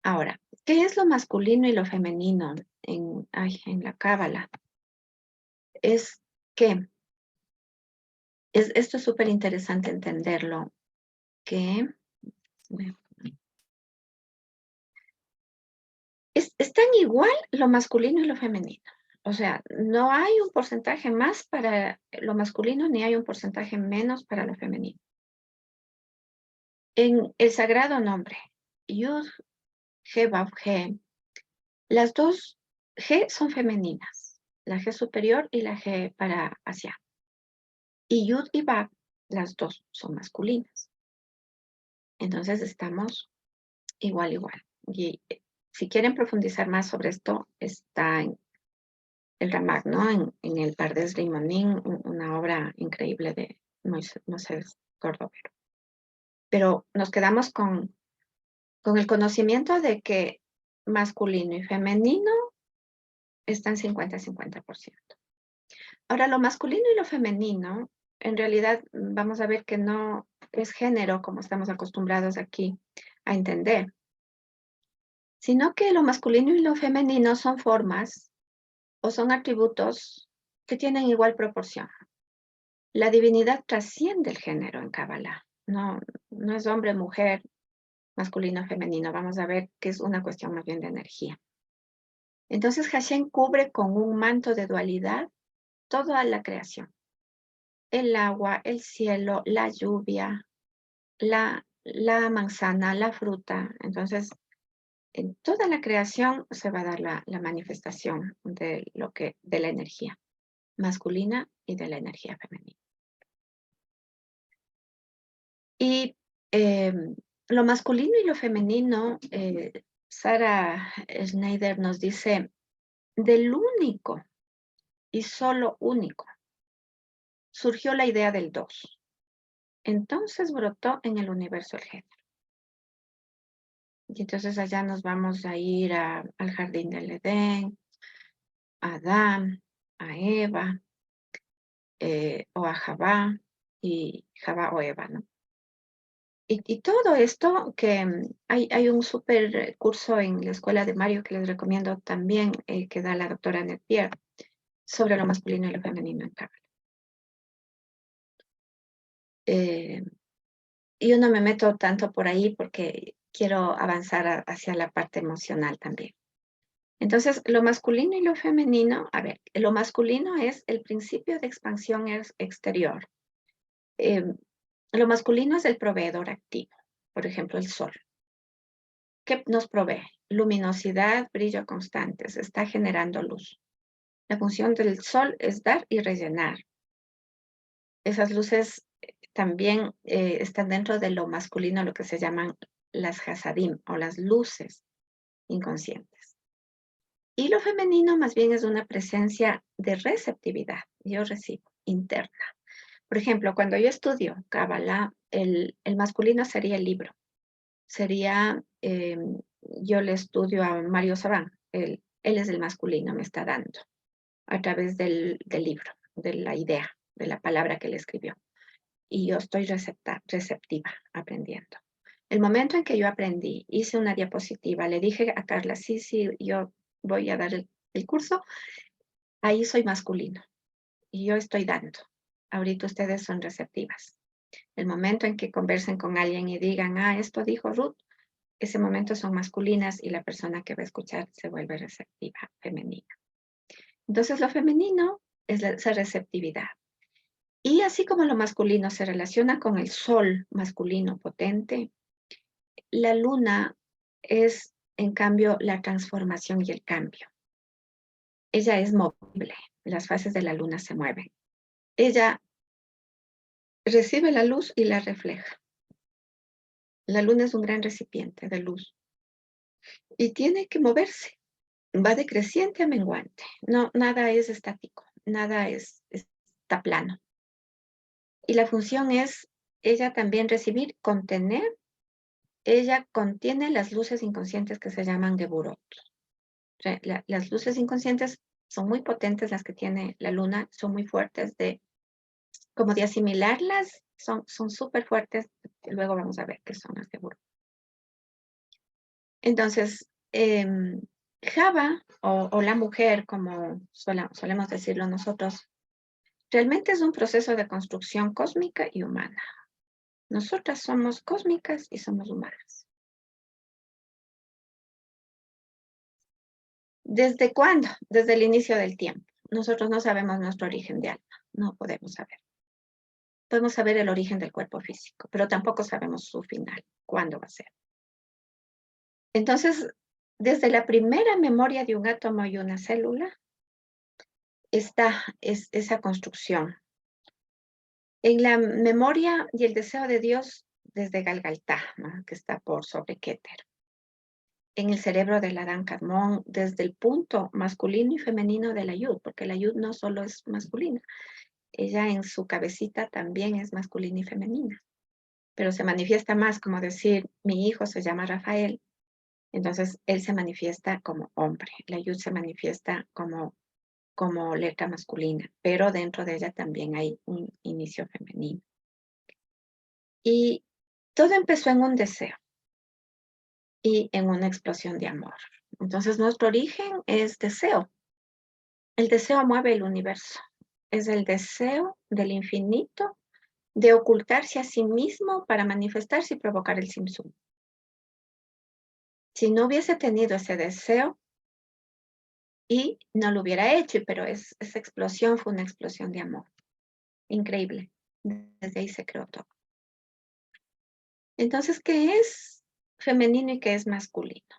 Ahora, ¿qué es lo masculino y lo femenino en la Cábala? Es que, esto es súper interesante entenderlo, que es tan igual lo masculino y lo femenino. O sea, no hay un porcentaje más para lo masculino ni hay un porcentaje menos para lo femenino. En el sagrado nombre, Yud, He, Vav, He, las dos G son femeninas, la G superior y la G para hacia. Y Yud y Vav, las dos son masculinas. Entonces estamos igual. Y si quieren profundizar más sobre esto, está en el Ramak, ¿no? En el Pardes Rimonim, una obra increíble de Moisés Cordovero. Pero nos quedamos con el conocimiento de que masculino y femenino están 50-50%. Ahora, lo masculino y lo femenino, en realidad vamos a ver que no es género como estamos acostumbrados aquí a entender, sino que lo masculino y lo femenino son formas o son atributos que tienen igual proporción. La divinidad trasciende el género en Kabbalah. No es hombre, mujer, masculino, femenino. Vamos a ver que es una cuestión más bien de energía. Entonces Hashem cubre con un manto de dualidad toda la creación. El agua, el cielo, la lluvia, la manzana, la fruta. Entonces, en toda la creación se va a dar la manifestación de la energía masculina y de la energía femenina. Y lo masculino y lo femenino, Sarah Schneider nos dice, del único y solo único surgió la idea del dos. Entonces brotó en el universo el género. Y entonces allá nos vamos a ir al jardín del Edén, a Adán, a Eva, o a Javá, y Javá o Eva, ¿no? Y todo esto que hay un súper curso en la escuela de Mario que les recomiendo también, que da la doctora Annette Pierre, sobre lo masculino y lo femenino en Cábala. yo no me meto tanto por ahí porque quiero avanzar hacia la parte emocional también. Entonces, lo masculino y lo femenino, a ver, lo masculino es el principio de expansión exterior. Lo masculino es el proveedor activo, por ejemplo, el sol. ¿Qué nos provee? Luminosidad, brillo constante, se está generando luz. La función del sol es dar y rellenar. Esas luces también están dentro de lo masculino, lo que se llaman las hasadim o las luces inconscientes. Y lo femenino más bien es una presencia de receptividad. Yo recibo, interna. Por ejemplo, cuando yo estudio Kabbalah, el masculino sería el libro. Sería, yo le estudio a Mario Sabán. Él es el masculino, me está dando a través del libro, de la idea, de la palabra que él escribió. Y yo estoy receptiva, aprendiendo. El momento en que yo aprendí, hice una diapositiva, le dije a Carla, sí, yo voy a dar el curso, ahí soy masculino y yo estoy dando. Ahorita ustedes son receptivas. El momento en que conversen con alguien y digan, esto dijo Ruth, ese momento son masculinas y la persona que va a escuchar se vuelve receptiva, femenina. Entonces lo femenino es esa receptividad. Y así como lo masculino se relaciona con el sol masculino potente, la luna es, en cambio, la transformación y el cambio. Ella es movible, las fases de la luna se mueven. Ella recibe la luz y la refleja. La luna es un gran recipiente de luz y tiene que moverse. Va de creciente a menguante. No, nada es estático, nada está plano. Y la función es ella también recibir, contener. Ella contiene las luces inconscientes que se llaman geburot. O sea, las luces inconscientes son muy potentes, las que tiene la luna, son muy fuertes como de asimilarlas, son súper fuertes. Luego vamos a ver qué son las geburot. Entonces, Java o la mujer, como solemos decirlo nosotros, realmente es un proceso de construcción cósmica y humana. Nosotras somos cósmicas y somos humanas. ¿Desde cuándo? Desde el inicio del tiempo. Nosotros no sabemos nuestro origen de alma, no podemos saber. Podemos saber el origen del cuerpo físico, pero tampoco sabemos su final, cuándo va a ser. Entonces, desde la primera memoria de un átomo y una célula, está esa construcción. En la memoria y el deseo de Dios desde Galgaltá, ¿no? Que está por sobre Keter. En el cerebro del Adán Kadmón, desde el punto masculino y femenino de la Yud, porque la Yud no solo es masculina, ella en su cabecita también es masculina y femenina, pero se manifiesta más como decir, mi hijo se llama Rafael, entonces él se manifiesta como hombre, la Yud se manifiesta como letra masculina, pero dentro de ella también hay un inicio femenino. Y todo empezó en un deseo y en una explosión de amor. Entonces nuestro origen es deseo. El deseo mueve el universo. Es el deseo del infinito de ocultarse a sí mismo para manifestarse y provocar el Simsum. Si no hubiese tenido ese deseo y no lo hubiera hecho, pero esa explosión fue una explosión de amor. Increíble. Desde ahí se creó todo. Entonces, ¿qué es femenino y qué es masculino?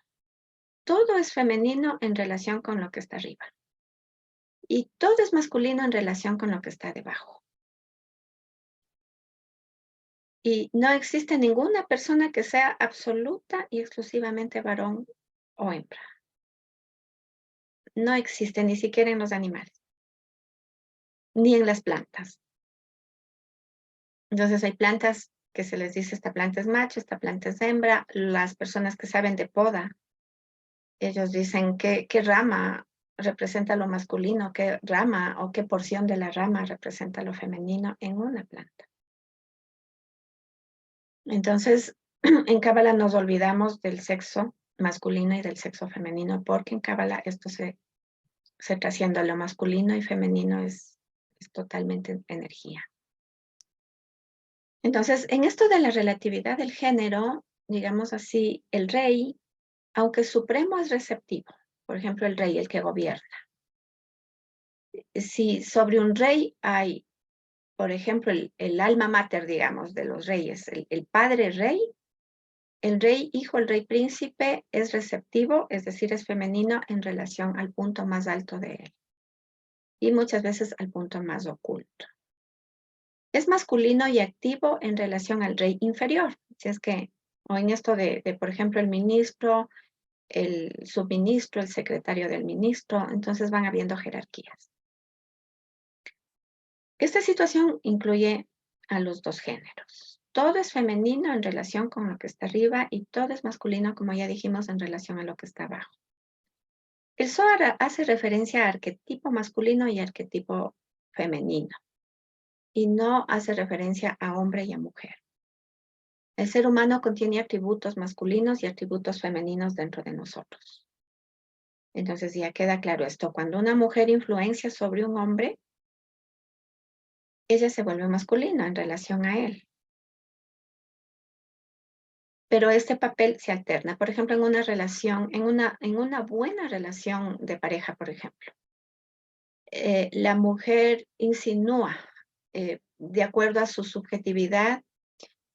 Todo es femenino en relación con lo que está arriba. Y todo es masculino en relación con lo que está debajo. Y no existe ninguna persona que sea absoluta y exclusivamente varón o hembra. No existe ni siquiera en los animales, ni en las plantas. Entonces hay plantas que se les dice esta planta es macho, esta planta es hembra. Las personas que saben de poda, ellos dicen qué rama representa lo masculino, qué rama o qué porción de la rama representa lo femenino en una planta. Entonces, en Cábala nos olvidamos del sexo masculino y del sexo femenino, porque en Cábala esto se trasciende a lo masculino y femenino es totalmente energía. Entonces, en esto de la relatividad del género, digamos así, el rey, aunque supremo, es receptivo. Por ejemplo, el rey, el que gobierna. Si sobre un rey hay, por ejemplo, el alma mater, digamos, de los reyes, el padre rey, el rey hijo, el rey príncipe es receptivo, es decir, es femenino en relación al punto más alto de él. Y muchas veces al punto más oculto. Es masculino y activo en relación al rey inferior. Si es que, o en esto de por ejemplo, el ministro, el subministro, el secretario del ministro, entonces van habiendo jerarquías. Esta situación incluye a los dos géneros. Todo es femenino en relación con lo que está arriba y todo es masculino, como ya dijimos, en relación a lo que está abajo. El Zohar hace referencia a arquetipo masculino y arquetipo femenino y no hace referencia a hombre y a mujer. El ser humano contiene atributos masculinos y atributos femeninos dentro de nosotros. Entonces ya queda claro esto. Cuando una mujer influencia sobre un hombre, ella se vuelve masculina en relación a él. Pero este papel se alterna. Por ejemplo, en una relación, en una buena relación de pareja, por ejemplo. La mujer insinúa, de acuerdo a su subjetividad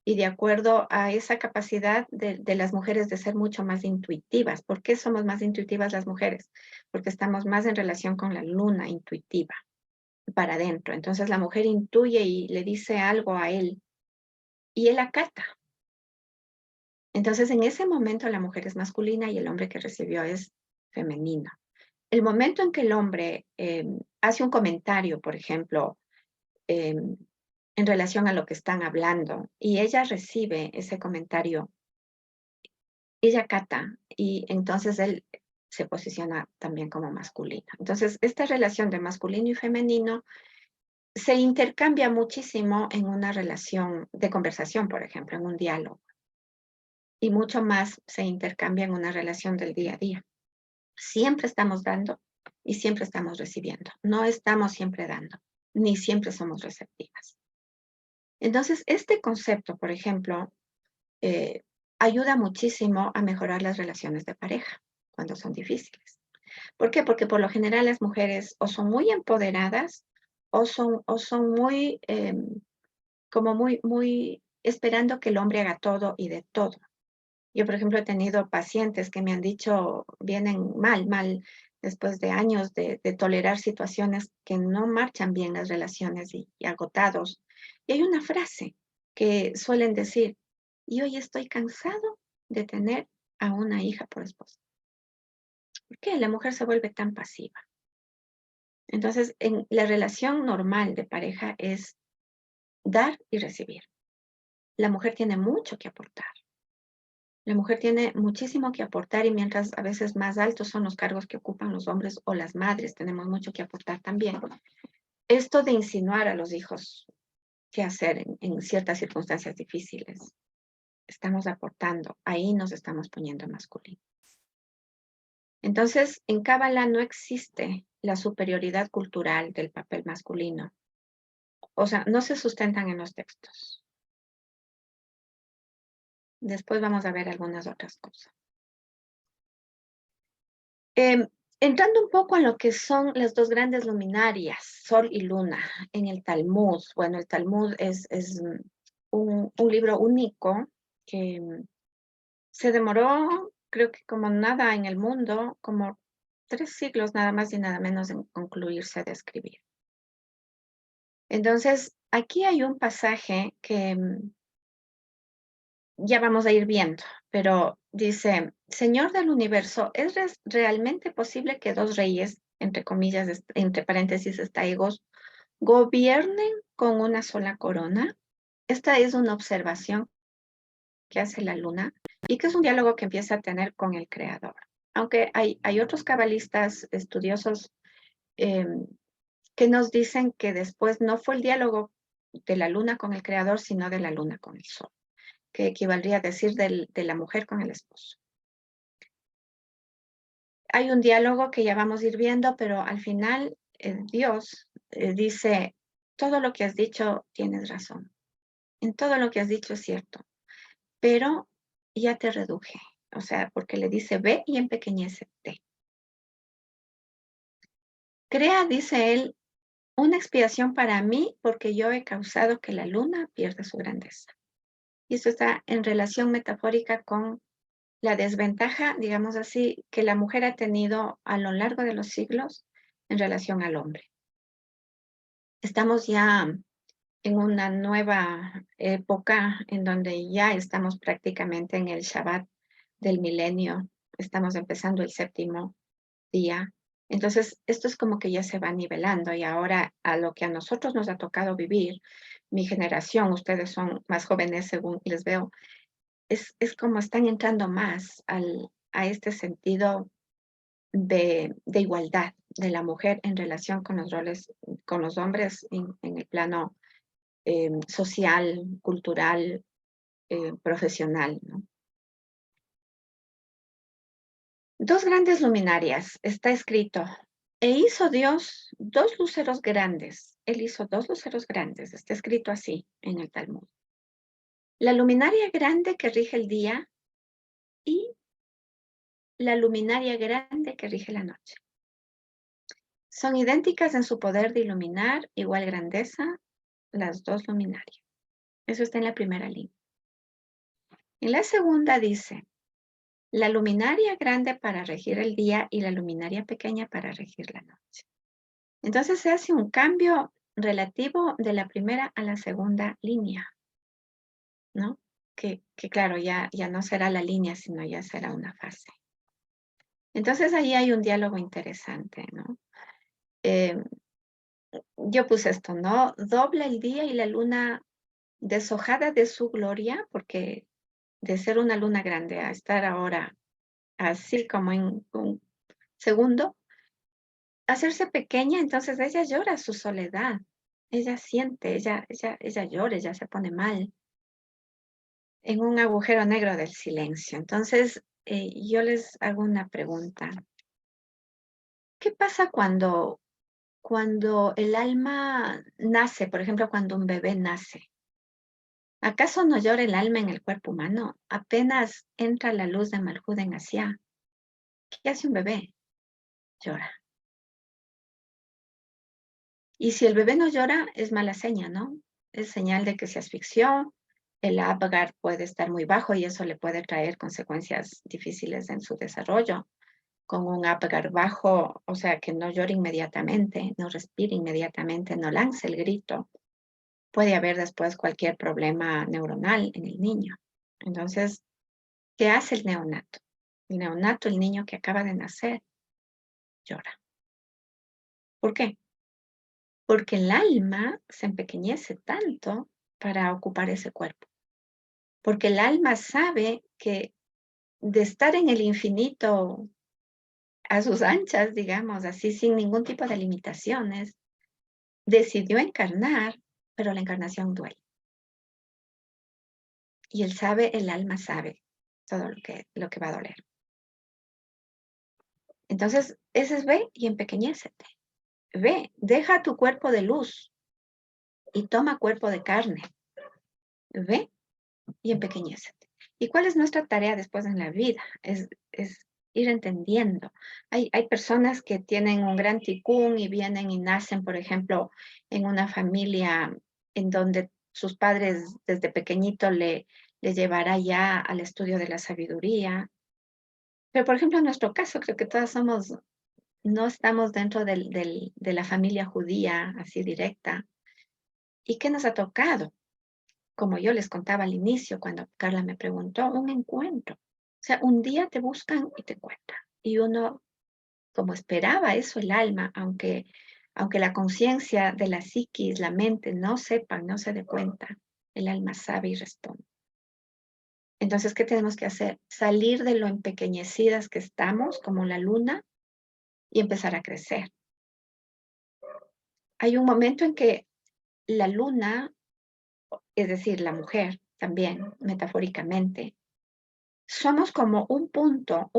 y de acuerdo a esa capacidad de las mujeres de ser mucho más intuitivas. ¿Por qué somos más intuitivas las mujeres? Porque estamos más en relación con la luna intuitiva, para adentro. Entonces la mujer intuye y le dice algo a él y él acata. Entonces en ese momento la mujer es masculina y el hombre que recibió es femenino. El momento en que el hombre hace un comentario, por ejemplo, en relación a lo que están hablando y ella recibe ese comentario, ella cata y entonces él se posiciona también como masculino. Entonces, esta relación de masculino y femenino se intercambia muchísimo en una relación de conversación, por ejemplo, en un diálogo. Y mucho más se intercambia en una relación del día a día. Siempre estamos dando y siempre estamos recibiendo. No estamos siempre dando, ni siempre somos receptivas. Entonces, este concepto, por ejemplo, ayuda muchísimo a mejorar las relaciones de pareja cuando son difíciles. ¿Por qué? Porque por lo general las mujeres o son muy empoderadas o son muy, como muy esperando que el hombre haga todo y de todo. Yo, por ejemplo, he tenido pacientes que me han dicho, vienen mal, después de años de tolerar situaciones que no marchan bien las relaciones y agotados. Y hay una frase que suelen decir, y hoy estoy cansado de tener a una hija por esposa. ¿Por qué? La mujer se vuelve tan pasiva. Entonces, en la relación normal de pareja es dar y recibir. La mujer tiene mucho que aportar. La mujer tiene muchísimo que aportar y mientras a veces más altos son los cargos que ocupan los hombres o las madres, tenemos mucho que aportar también. Esto de insinuar a los hijos qué hacer en ciertas circunstancias difíciles, estamos aportando, ahí nos estamos poniendo masculinos. Entonces, en Cábala no existe la superioridad cultural del papel masculino. O sea, no se sustentan en los textos. Después vamos a ver algunas otras cosas. Entrando un poco en lo que son las dos grandes luminarias, Sol y Luna, en el Talmud. Bueno, el Talmud es un libro único que se demoró, creo que como nada en el mundo, como 3 siglos nada más y nada menos en concluirse de escribir. Entonces, aquí hay un pasaje que ya vamos a ir viendo, pero dice, Señor del universo, ¿es realmente posible que dos reyes, entre comillas, entre paréntesis está egos, gobiernen con una sola corona? Esta es una observación que hace la luna y que es un diálogo que empieza a tener con el creador. Aunque hay otros cabalistas estudiosos que nos dicen que después no fue el diálogo de la luna con el creador, sino de la luna con el sol, que equivaldría a decir de la mujer con el esposo. Hay un diálogo que ya vamos a ir viendo, pero al final Dios dice, todo lo que has dicho tienes razón. en todo lo que has dicho es cierto, pero ya te reduje. O sea, porque le dice, ve y empequeñécete. Crea, dice él, una expiación para mí porque yo he causado que la luna pierda su grandeza. Y esto está en relación metafórica con la desventaja, digamos así, que la mujer ha tenido a lo largo de los siglos en relación al hombre. Estamos ya en una nueva época en donde ya estamos prácticamente en el Shabbat del milenio. Estamos empezando el séptimo día. Entonces, esto es como que ya se va nivelando y ahora a lo que a nosotros nos ha tocado vivir, mi generación, ustedes son más jóvenes según les veo, es como están entrando más a este sentido de igualdad de la mujer en relación con los roles, con los hombres en el plano social, cultural, profesional, ¿no? Dos grandes luminarias, está escrito, e hizo Dios dos luceros grandes. Él hizo dos luceros grandes, está escrito así en el Talmud. La luminaria grande que rige el día y la luminaria grande que rige la noche. Son idénticas en su poder de iluminar, igual grandeza, las dos luminarias. Eso está en la primera línea. En la segunda dice, la luminaria grande para regir el día y la luminaria pequeña para regir la noche. Entonces se hace un cambio relativo de la primera a la segunda línea, ¿no? Que claro, ya no será la línea, sino ya será una fase. Entonces ahí hay un diálogo interesante, ¿no? Yo puse esto, ¿no? Dobla el día y la luna deshojada de su gloria, porque de ser una luna grande a estar ahora así como en un segundo, hacerse pequeña, entonces ella llora su soledad, ella siente, ella llora, ella se pone mal en un agujero negro del silencio. Entonces, yo les hago una pregunta. ¿Qué pasa cuando el alma nace, por ejemplo, cuando un bebé nace? ¿Acaso no llora el alma en el cuerpo humano? Apenas entra la luz de Malhud en Asia. ¿Qué hace un bebé? Llora. Y si el bebé no llora, es mala seña, ¿no? Es señal de que se asfixió, el Apgar puede estar muy bajo y eso le puede traer consecuencias difíciles en su desarrollo. Con un Apgar bajo, o sea, que no llore inmediatamente, no respire inmediatamente, no lance el grito, puede haber después cualquier problema neuronal en el niño. Entonces, ¿qué hace el neonato? El neonato, el niño que acaba de nacer, llora. ¿Por qué? Porque el alma se empequeñece tanto para ocupar ese cuerpo. Porque el alma sabe que de estar en el infinito a sus anchas, digamos, así sin ningún tipo de limitaciones, decidió encarnar, pero la encarnación duele. Y él sabe, el alma sabe todo lo que va a doler. Entonces, ese es ve y empequeñécete. Ve, deja tu cuerpo de luz y toma cuerpo de carne. Ve y empequeñécete. ¿Y cuál es nuestra tarea después en la vida? Es ir entendiendo. Hay personas que tienen un gran ticún y vienen y nacen, por ejemplo, en una familia en donde sus padres desde pequeñito le llevará ya al estudio de la sabiduría. Pero, por ejemplo, en nuestro caso, creo que todas no estamos dentro de la familia judía así directa. ¿Y qué nos ha tocado? Como yo les contaba al inicio, cuando Carla me preguntó, un encuentro. O sea, un día te buscan y te encuentran. Y uno, como esperaba eso el alma, aunque la conciencia de la psiquis, la mente, no sepan, no se dé cuenta, el alma sabe y responde. Entonces, ¿qué tenemos que hacer? Salir de lo empequeñecidas que estamos, como la luna, y empezar a crecer. Hay un momento en que la luna, es decir, la mujer también, metafóricamente, somos como un punto,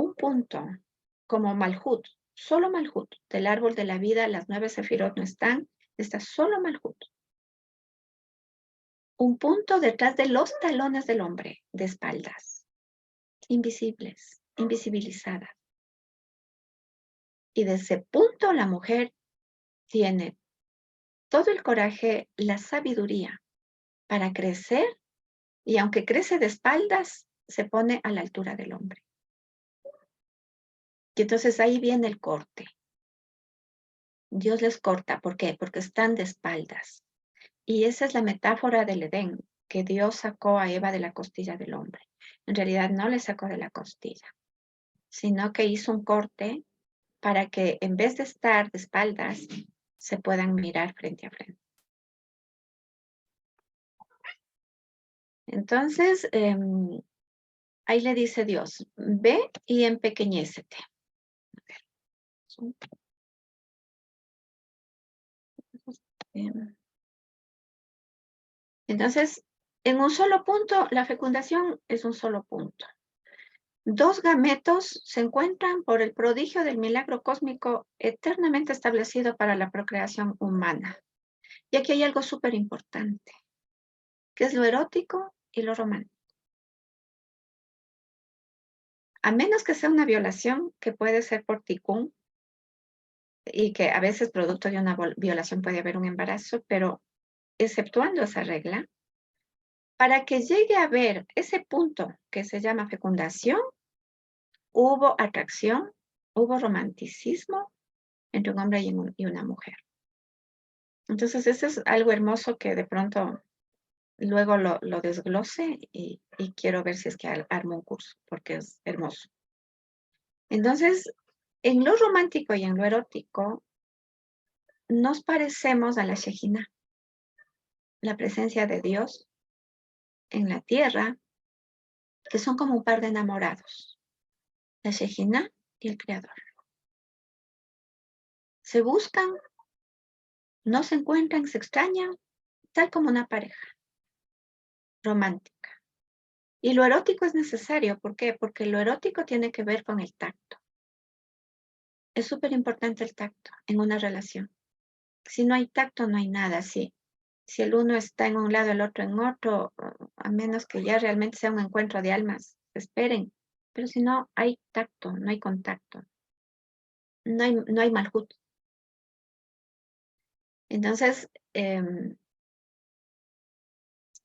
como Malhut, solo Malhut. Del árbol de la vida, las 9 sefirot no están, está solo Malhut. un punto detrás de los talones del hombre, de espaldas, invisibles, invisibilizadas. Y de ese punto la mujer tiene todo el coraje, la sabiduría para crecer, y aunque crece de espaldas, se pone a la altura del hombre. Y entonces ahí viene el corte. Dios les corta, ¿por qué? Porque están de espaldas. Y esa es la metáfora del Edén, que Dios sacó a Eva de la costilla del hombre. En realidad no le sacó de la costilla, sino que hizo un corte para que en vez de estar de espaldas, se puedan mirar frente a frente. Entonces, ahí le dice Dios, ve y empequeñécete. Entonces, en un solo punto, la fecundación es un solo punto. Dos gametos se encuentran por el prodigio del milagro cósmico eternamente establecido para la procreación humana. Y aquí hay algo súper importante, que es lo erótico y lo romántico. A menos que sea una violación, que puede ser por ticún, y que a veces producto de una violación puede haber un embarazo, pero exceptuando esa regla, para que llegue a haber ese punto que se llama fecundación, hubo atracción, hubo romanticismo entre un hombre y una mujer. Entonces, eso es algo hermoso que de pronto luego lo desglose y quiero ver si es que armo un curso, porque es hermoso. Entonces, en lo romántico y en lo erótico, nos parecemos a la Shejina, la presencia de Dios en la tierra, que son como un par de enamorados, la Shejina y el Creador. Se buscan, no se encuentran, se extrañan, tal como una pareja romántica. Y lo erótico es necesario, ¿por qué? Porque lo erótico tiene que ver con el tacto. Es súper importante el tacto en una relación. Si no hay tacto, no hay nada. Si el uno está en un lado, el otro en otro, a menos que ya realmente sea un encuentro de almas, esperen. Pero si no hay tacto, no hay contacto, no hay malhut. Entonces, en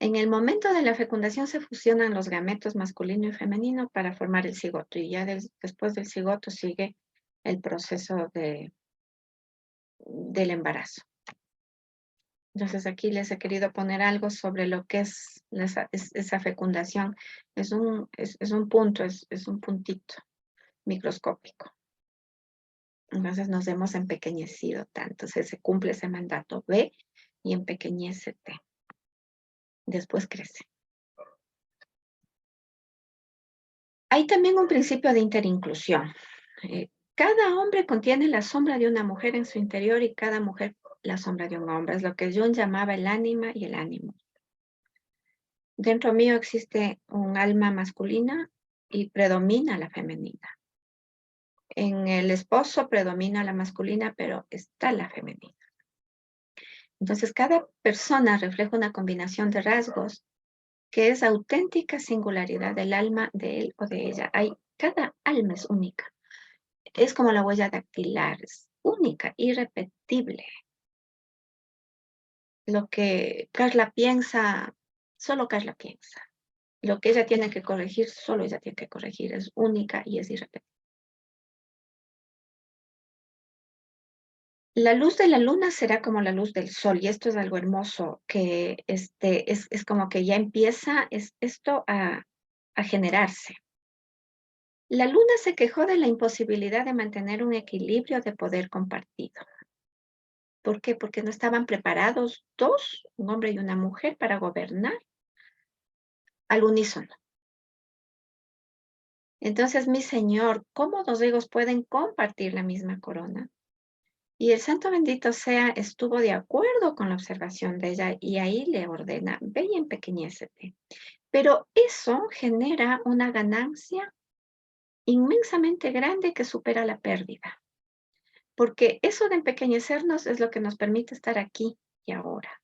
el momento de la fecundación se fusionan los gametos masculino y femenino para formar el cigoto. Y ya después del cigoto sigue el proceso del embarazo. Entonces aquí les he querido poner algo sobre lo que es esa fecundación. Es un punto, es un puntito microscópico. Entonces nos hemos empequeñecido tanto. Se cumple ese mandato. Ve y empequeñécete. Después crece. Hay también un principio de interinclusión. Cada hombre contiene la sombra de una mujer en su interior y cada mujer la sombra de un hombre. Es lo que Jung llamaba el ánima y el ánimo. Dentro mío existe un alma masculina y predomina la femenina. En el esposo predomina la masculina, pero está la femenina. Entonces, cada persona refleja una combinación de rasgos que es auténtica singularidad del alma de él o de ella. Cada alma es única. Es como la huella dactilar, es única, irrepetible. Lo que Carla piensa, solo Carla piensa. Lo que ella tiene que corregir, solo ella tiene que corregir. Es única y es irrepetible. La luz de la luna será como la luz del sol, y esto es algo hermoso, que es como que ya empieza esto a generarse. La luna se quejó de la imposibilidad de mantener un equilibrio de poder compartido. ¿Por qué? Porque no estaban preparados dos, un hombre y una mujer, para gobernar al unísono. Entonces, mi Señor, ¿cómo dos egos pueden compartir la misma corona? Y el santo bendito sea estuvo de acuerdo con la observación de ella y ahí le ordena, ve y empequeñécete. Pero eso genera una ganancia inmensamente grande que supera la pérdida. Porque eso de empequeñecernos es lo que nos permite estar aquí y ahora.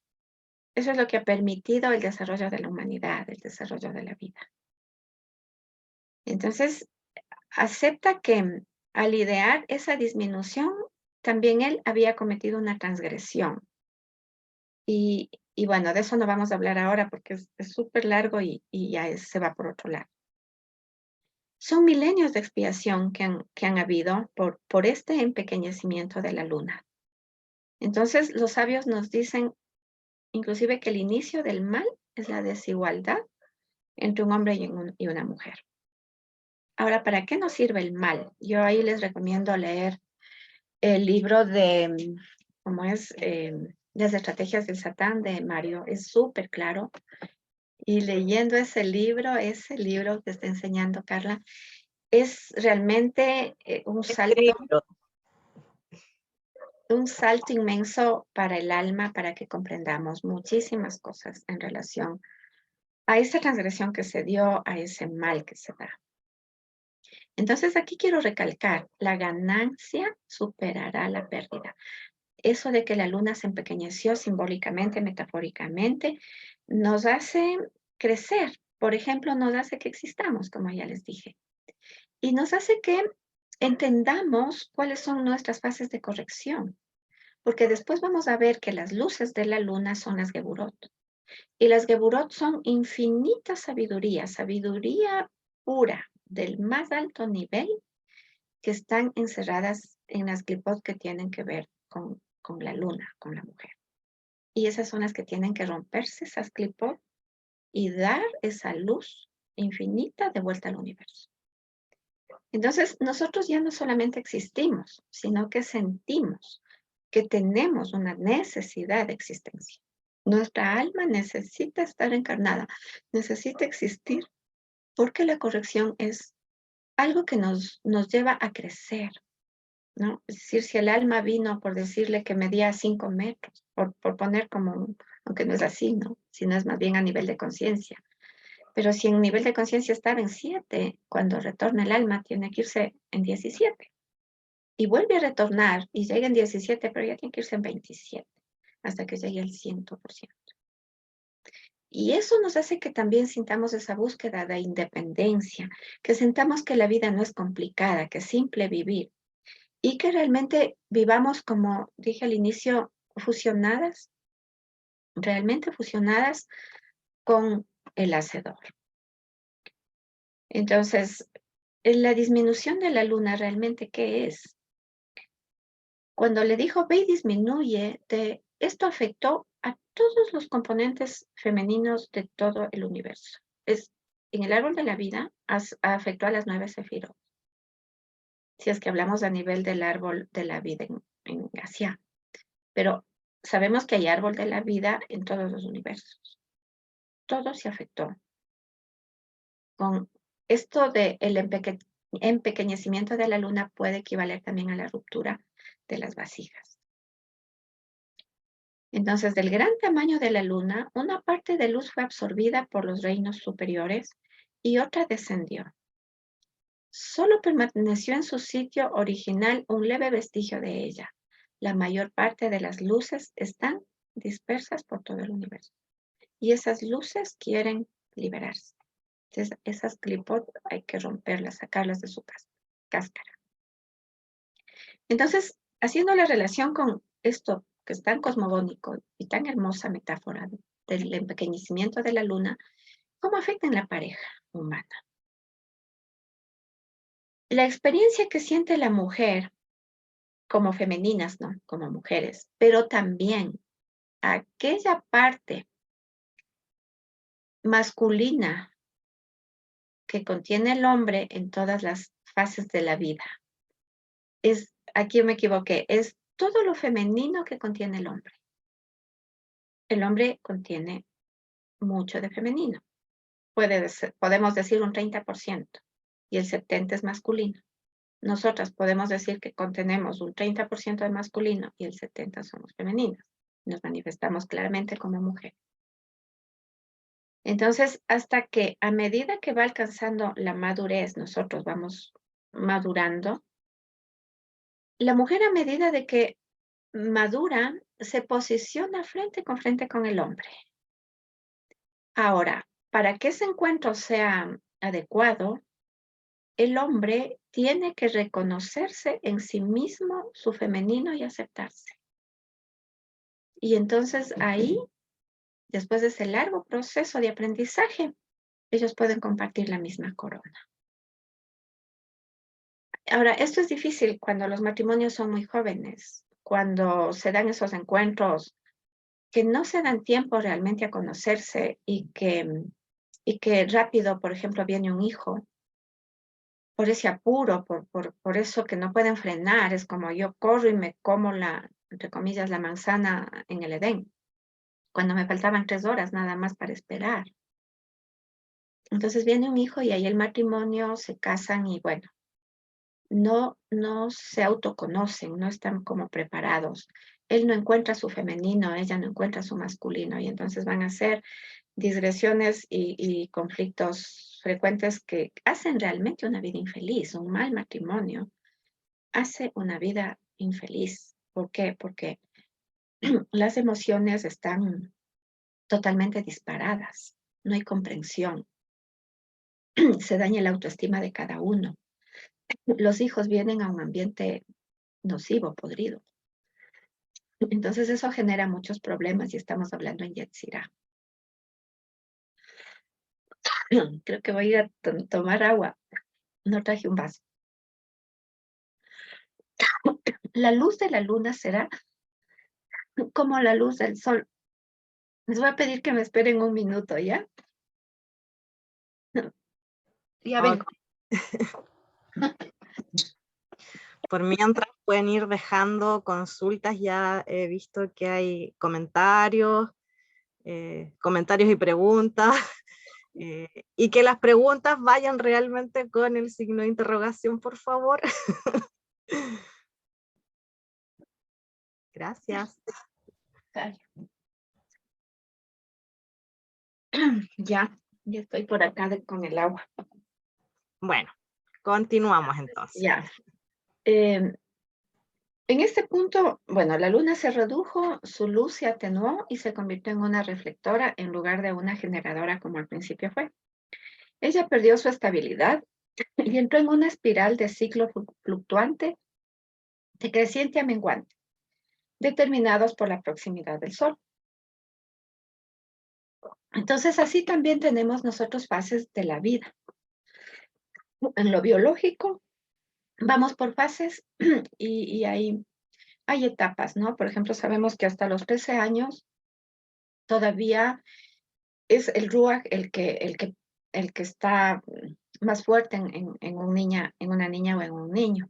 Eso es lo que ha permitido el desarrollo de la humanidad, el desarrollo de la vida. Entonces, acepta que al idear esa disminución, también él había cometido una transgresión. Y bueno, de eso no vamos a hablar ahora porque es súper largo y ya se va por otro lado. Son milenios de expiación que han habido por este empequeñecimiento de la luna. Entonces, los sabios nos dicen inclusive que el inicio del mal es la desigualdad entre un hombre y una mujer. Ahora, ¿para qué nos sirve el mal? Yo ahí les recomiendo leer el libro de, ¿cómo es? Las estrategias del Satán de Mario. Es súper claro. Y leyendo ese libro que está enseñando Carla, es realmente Este libro. un salto inmenso para el alma, para que comprendamos muchísimas cosas en relación a esa transgresión que se dio, a ese mal que se da. Entonces aquí quiero recalcar, la ganancia superará la pérdida. Eso de que la luna se empequeñeció simbólicamente, metafóricamente, nos hace crecer. Por ejemplo, nos hace que existamos, como ya les dije. Y nos hace que entendamos cuáles son nuestras fases de corrección. Porque después vamos a ver que las luces de la luna son las Geburot. Y las Geburot son infinita sabiduría, sabiduría pura, del más alto nivel, que están encerradas en las Klipot que tienen que ver con la luna, con la mujer. Y esas son las que tienen que romperse, esas Klipot, y dar esa luz infinita de vuelta al universo. Entonces, nosotros ya no solamente existimos, sino que sentimos que tenemos una necesidad de existencia. Nuestra alma necesita estar encarnada, necesita existir, porque la corrección es algo que nos lleva a crecer, ¿no? Es decir, si el alma vino por decirle que medía 5 metros, por poner como, aunque no es así, ¿no? Sino es más bien a nivel de conciencia. Pero si en nivel de conciencia estaba en 7, cuando retorna el alma tiene que irse en 17. Y vuelve a retornar y llega en 17, pero ya tiene que irse en 27, hasta que llegue al 100%. Y eso nos hace que también sintamos esa búsqueda de independencia, que sintamos que la vida no es complicada, que es simple vivir y que realmente vivamos, como dije al inicio, fusionadas, realmente fusionadas con el Hacedor. Entonces, la disminución de la luna, ¿realmente qué es? Cuando le dijo, ve y disminuye, esto afectó a todos los componentes femeninos de todo el universo. En el árbol de la vida afectó a las 9 sefirot. Si es que hablamos a nivel del árbol de la vida en Asia. Pero sabemos que hay árbol de la vida en todos los universos. Todo se afectó. Con esto del empequeñecimiento de la luna puede equivaler también a la ruptura de las vasijas. Entonces, del gran tamaño de la luna, una parte de luz fue absorbida por los reinos superiores y otra descendió. Solo permaneció en su sitio original un leve vestigio de ella. La mayor parte de las luces están dispersas por todo el universo. Y esas luces quieren liberarse. Entonces, esas clipot hay que romperlas, sacarlas de su cáscara. Entonces, haciendo la relación con esto que es tan cosmogónico y tan hermosa metáfora del empequeñecimiento de la luna, ¿cómo afecta en la pareja humana? La experiencia que siente la mujer como femeninas, ¿no? Como mujeres, pero también aquella parte masculina que contiene el hombre en todas las fases de la vida. Aquí me equivoqué, es todo lo femenino que contiene el hombre. El hombre contiene mucho de femenino. Podemos decir un 30% y el 70% es masculino. Nosotras podemos decir que contenemos un 30% de masculino y el 70% somos femeninas. Nos manifestamos claramente como mujer. Entonces, hasta que a medida que va alcanzando la madurez, nosotros vamos madurando, la mujer a medida de que madura se posiciona frente con el hombre. Ahora, para que ese encuentro sea adecuado, el hombre tiene que reconocerse en sí mismo su femenino y aceptarse. Y entonces ahí, después de ese largo proceso de aprendizaje, ellos pueden compartir la misma corona. Ahora, esto es difícil cuando los matrimonios son muy jóvenes, cuando se dan esos encuentros que no se dan tiempo realmente a conocerse y que rápido, por ejemplo, viene un hijo, por ese apuro, por eso que no pueden frenar, es como yo corro y me como entre comillas, la manzana en el Edén, cuando me faltaban 3 horas nada más para esperar. Entonces viene un hijo y ahí el matrimonio, se casan y bueno, no se autoconocen, no están como preparados. Él no encuentra su femenino, ella no encuentra su masculino, y entonces van a ser digresiones y conflictos frecuentes que hacen realmente una vida infeliz. Un mal matrimonio hace una vida infeliz. ¿Por qué? Porque las emociones están totalmente disparadas, no hay comprensión, se daña la autoestima de cada uno. Los hijos vienen a un ambiente nocivo, podrido. Entonces eso genera muchos problemas y estamos hablando en Yetzirah. Creo que voy a ir a tomar agua. No traje un vaso. La luz de la luna será como la luz del sol. Les voy a pedir que me esperen un minuto, ¿ya? Ya ven. Ok. Por mientras pueden ir dejando consultas, ya he visto que hay comentarios y preguntas, y que las preguntas vayan realmente con el signo de interrogación, por favor. Gracias. Ya estoy por acá con el agua. Bueno, continuamos entonces. Ya. En este punto, bueno, la luna se redujo, su luz se atenuó y se convirtió en una reflectora en lugar de una generadora como al principio fue. Ella perdió su estabilidad y entró en una espiral de ciclo fluctuante, de creciente a menguante, determinados por la proximidad del Sol. Entonces, así también tenemos nosotros fases de la vida. En lo biológico, vamos por fases y hay etapas, ¿no? Por ejemplo, sabemos que hasta los 13 años todavía es el ruach el que está más fuerte en una niña o en un niño.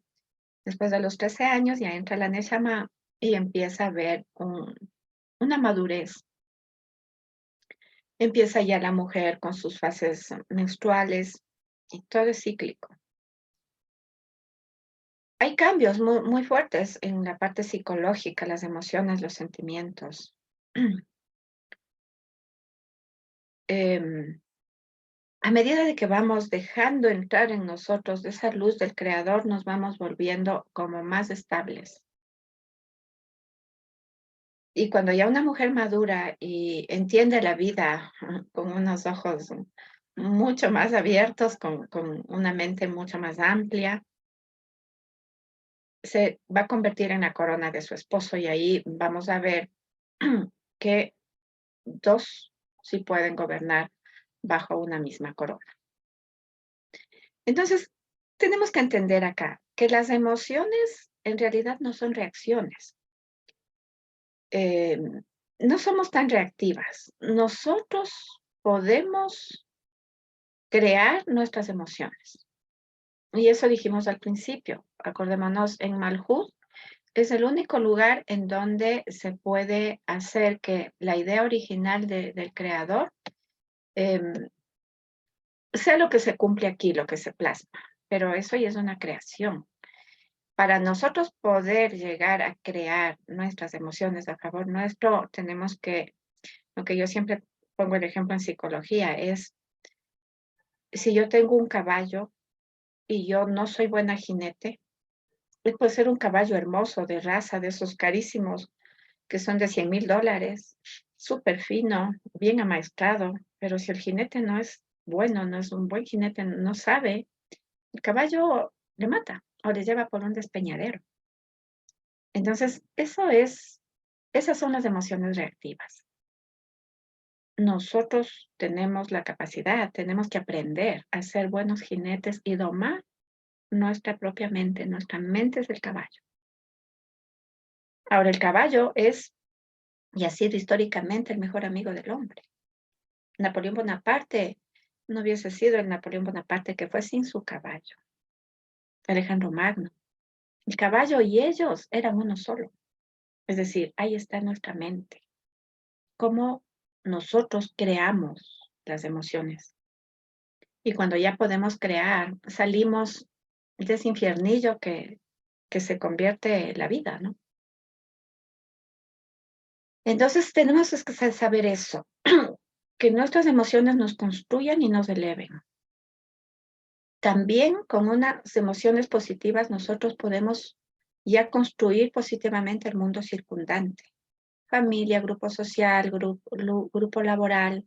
Después de los 13 años ya entra la neshama y empieza a haber una madurez. Empieza ya la mujer con sus fases menstruales y todo es cíclico. Hay cambios muy, muy fuertes en la parte psicológica, las emociones, los sentimientos. A medida de que vamos dejando entrar en nosotros de esa luz del Creador, nos vamos volviendo como más estables. Y cuando ya una mujer madura y entiende la vida con unos ojos mucho más abiertos, con una mente mucho más amplia, se va a convertir en la corona de su esposo y ahí vamos a ver que dos sí pueden gobernar bajo una misma corona. Entonces, tenemos que entender acá que las emociones en realidad no son reacciones. No somos tan reactivas. Nosotros podemos crear nuestras emociones. Y eso dijimos al principio. Acordémonos, en Malhut es el único lugar en donde se puede hacer que la idea original del creador sea lo que se cumple aquí, lo que se plasma. Pero eso ya es una creación. Para nosotros poder llegar a crear nuestras emociones a favor nuestro, tenemos que, lo que yo siempre pongo el ejemplo en psicología, es si yo tengo un caballo y yo no soy buena jinete, puede ser un caballo hermoso, de raza, de esos carísimos, que son de $100,000, súper fino, bien amaestrado, pero si el jinete no es bueno, no es un buen jinete, no sabe, el caballo le mata o le lleva por un despeñadero. Entonces, esas son las emociones reactivas. Nosotros tenemos la capacidad, tenemos que aprender a ser buenos jinetes y domar nuestra propia mente. Nuestra mente es el caballo. Ahora, el caballo es y ha sido históricamente el mejor amigo del hombre. Napoleón Bonaparte no hubiese sido el Napoleón Bonaparte que fue sin su caballo. Alejandro Magno. El caballo y ellos eran uno solo. Es decir, ahí está nuestra mente. Cómo nosotros creamos las emociones. Y cuando ya podemos crear, salimos de ese infiernillo que se convierte en la vida, ¿no? Entonces tenemos que saber eso, que nuestras emociones nos construyan y nos eleven. También con unas emociones positivas nosotros podemos ya construir positivamente el mundo circundante. Familia, grupo social, grupo laboral.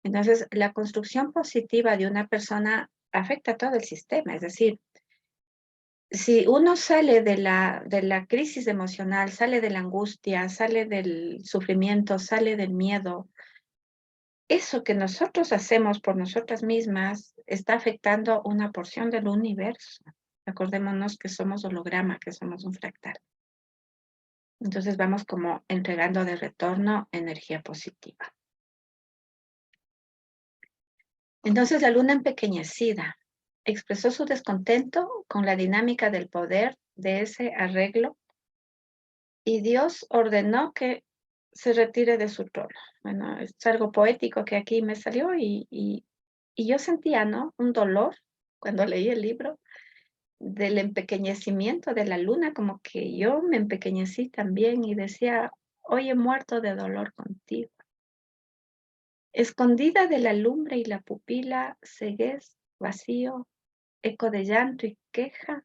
Entonces, la construcción positiva de una persona afecta a todo el sistema. Es decir, si uno sale de la crisis emocional, sale de la angustia, sale del sufrimiento, sale del miedo, eso que nosotros hacemos por nosotras mismas está afectando una porción del universo. Acordémonos que somos holograma, que somos un fractal. Entonces vamos como entregando de retorno energía positiva. Entonces la luna empequeñecida expresó su descontento con la dinámica del poder de ese arreglo y Dios ordenó que se retire de su trono. Bueno, es algo poético que aquí me salió y yo sentía, ¿no? Un dolor cuando leí el libro del empequeñecimiento de la luna, como que yo me empequeñecí también y decía, hoy he muerto de dolor contigo. Escondida de la lumbre y la pupila, ceguez, vacío, eco de llanto y queja,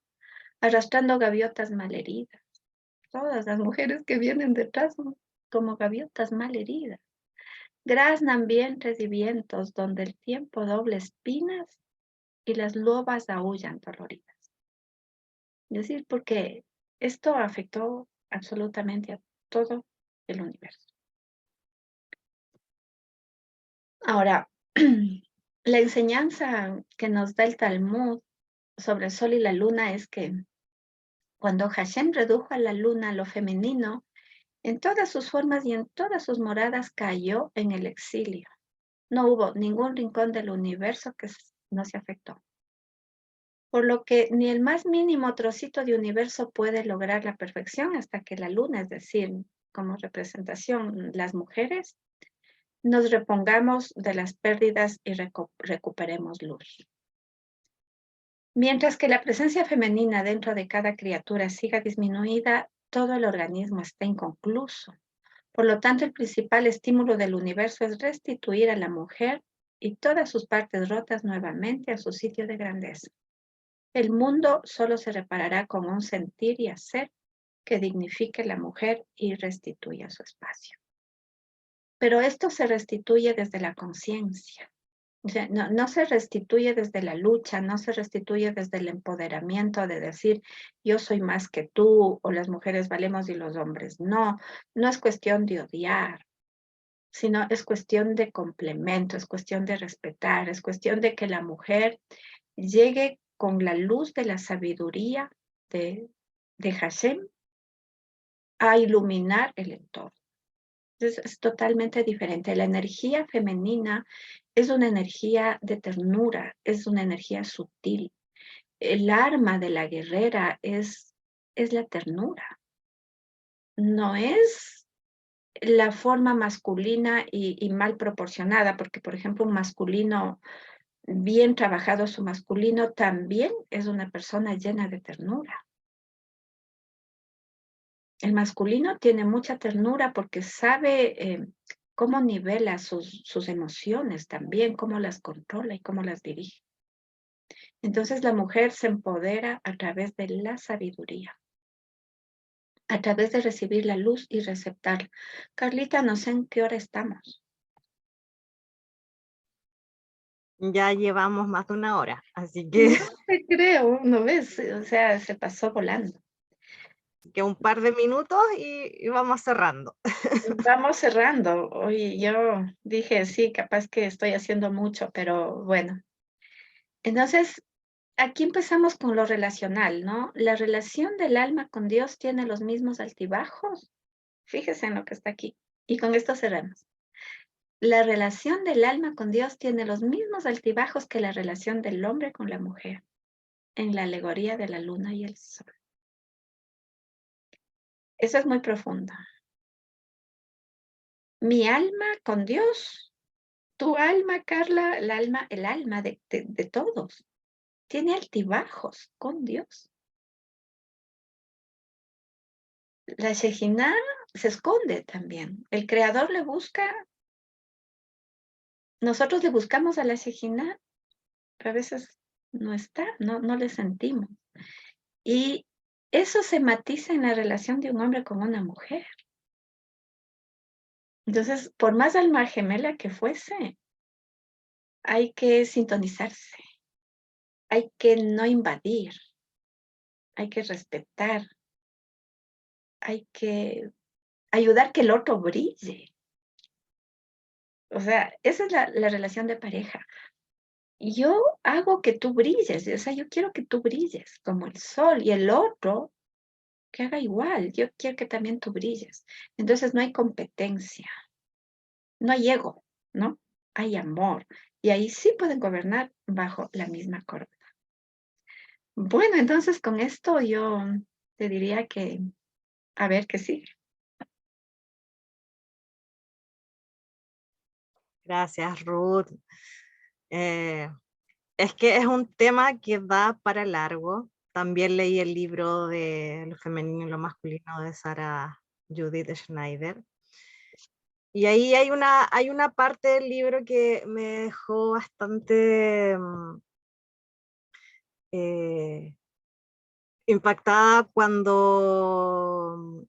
arrastrando gaviotas malheridas. Todas las mujeres que vienen detrás son como gaviotas malheridas. Graznan vientres y vientos donde el tiempo doble espinas y las lobas aúllan doloridas. Es decir, porque esto afectó absolutamente a todo el universo. Ahora, la enseñanza que nos da el Talmud sobre el sol y la luna es que cuando Hashem redujo a la luna a lo femenino, en todas sus formas y en todas sus moradas cayó en el exilio. No hubo ningún rincón del universo que no se afectó. Por lo que ni el más mínimo trocito de universo puede lograr la perfección hasta que la luna, es decir, como representación, las mujeres, nos repongamos de las pérdidas y recuperemos luz. Mientras que la presencia femenina dentro de cada criatura siga disminuida, todo el organismo está inconcluso. Por lo tanto, el principal estímulo del universo es restituir a la mujer y todas sus partes rotas nuevamente a su sitio de grandeza. El mundo solo se reparará con un sentir y hacer que dignifique a la mujer y restituya su espacio. Pero esto se restituye desde la conciencia. O sea, no se restituye desde la lucha, no se restituye desde el empoderamiento de decir yo soy más que tú o las mujeres valemos y los hombres. No, no es cuestión de odiar, sino es cuestión de complemento, es cuestión de respetar, es cuestión de que la mujer llegue con la luz de la sabiduría de Hashem a iluminar el entorno. Entonces, es totalmente diferente. La energía femenina es una energía de ternura, es una energía sutil. El arma de la guerrera es la ternura. No es la forma masculina y mal proporcionada, porque, por ejemplo, un masculino bien trabajado, su masculino también es una persona llena de ternura. El masculino tiene mucha ternura porque sabe cómo nivela sus emociones también, cómo las controla y cómo las dirige. Entonces la mujer se empodera a través de la sabiduría. a través de recibir la luz y receptarla. Carlita, no sé en qué hora estamos. Ya llevamos más de 1 hora, así que, No te creo, ¿no ves? O sea, se pasó volando. que un par de minutos y vamos cerrando. Vamos cerrando. Oye, yo dije, sí, capaz que estoy haciendo mucho, pero bueno. Entonces, aquí empezamos con lo relacional, ¿no? La relación del alma con Dios tiene los mismos altibajos. Fíjese en lo que está aquí. Y con esto cerramos. La relación del alma con Dios tiene los mismos altibajos que la relación del hombre con la mujer, en la alegoría de la luna y el sol. Eso es muy profundo. Mi alma con Dios, tu alma, Carla, el alma de todos, tiene altibajos con Dios. La Shejiná se esconde también. El Creador le busca, nosotros le buscamos a la Shejiná, pero a veces no está, no le sentimos. Y eso se matiza en la relación de un hombre con una mujer. Entonces, por más alma gemela que fuese, hay que sintonizarse, hay que no invadir, hay que respetar, hay que ayudar que el otro brille. O sea, esa es la relación de pareja. Yo hago que tú brilles, o sea, yo quiero que tú brilles como el sol y el otro que haga igual, yo quiero que también tú brilles. Entonces no hay competencia, no hay ego, ¿no? Hay amor. Y ahí sí pueden gobernar bajo la misma corona. Bueno, entonces con esto yo te diría que a ver qué sigue. Gracias, Ruth. Eh, es que es un tema que da para largo. También leí el libro de Lo femenino y lo masculino de Sarah Judith Schneider. Y ahí hay una parte del libro que me dejó bastante eh, impactada cuando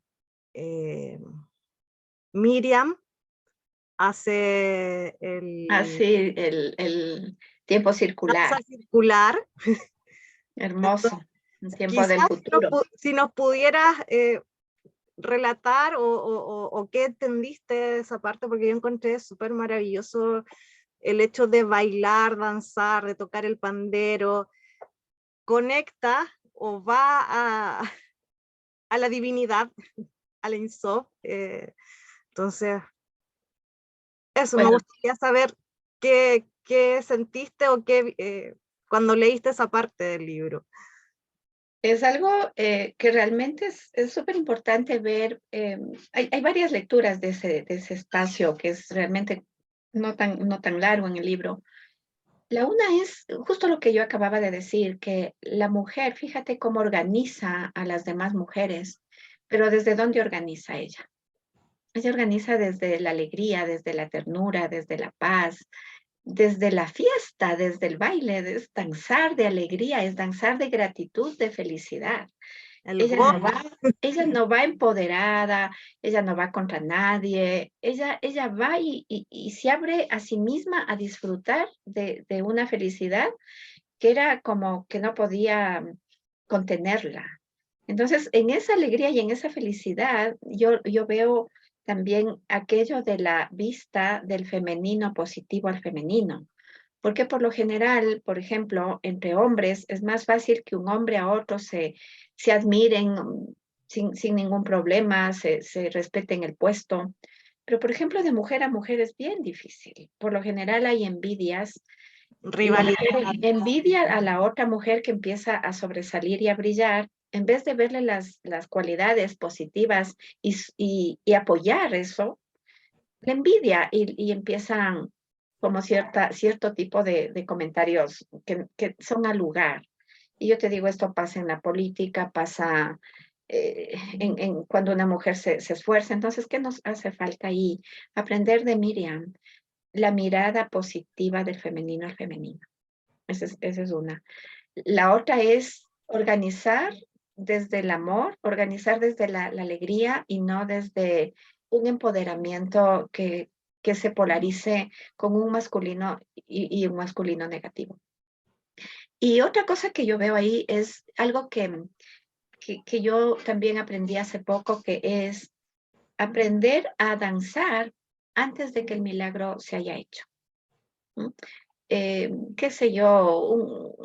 Miriam hace Así, el tiempo circular, danza circular. hermoso, Entonces, un tiempo del quizás futuro. si nos pudieras relatar o qué entendiste de esa parte, porque yo encontré súper maravilloso el hecho de bailar, danzar, de tocar el pandero, conecta o va a la divinidad, a la Insof. Entonces, eso, me Bueno, gustaría saber qué sentiste o qué cuando leíste esa parte del libro. es algo que realmente es súper importante ver. Hay varias lecturas de ese espacio que es realmente no tan largo en el libro. La una es justo lo que yo acababa de decir, que la mujer, fíjate cómo organiza a las demás mujeres, pero ¿desde dónde organiza ella? Ella organiza desde la alegría, desde la ternura, desde la paz, desde la fiesta, desde el baile, es danzar de alegría, es danzar de gratitud, de felicidad. El Ella go, no va, ella no va empoderada, ella no va contra nadie, ella va y se abre a sí misma a disfrutar de una felicidad que era como que no podía contenerla. Entonces, en esa alegría y en esa felicidad, yo veo también aquello de la vista del femenino positivo al femenino. Porque por lo general, por ejemplo, entre hombres es más fácil que un hombre a otro se admiren sin ningún problema, se respeten el puesto. Pero, por ejemplo, de mujer a mujer es bien difícil. Por lo general hay envidias. La mujer rivalidad. envidia a la otra mujer que empieza a sobresalir y a brillar, en vez de verle las cualidades positivas y apoyar eso, la envidia y empiezan como cierto tipo de comentarios que son al lugar. Y yo te digo, esto pasa en la política, pasa cuando una mujer se esfuerza. Entonces, ¿qué nos hace falta ahí? Aprender de Miriam, la mirada positiva del femenino al femenino. Esa es una. La otra es organizar desde el amor, organizar desde la alegría y no desde un empoderamiento que se polarice con un masculino y un masculino negativo. Y otra cosa que yo veo ahí es algo que yo también aprendí hace poco, que es aprender a danzar antes de que el milagro se haya hecho. ¿No? Qué sé yo,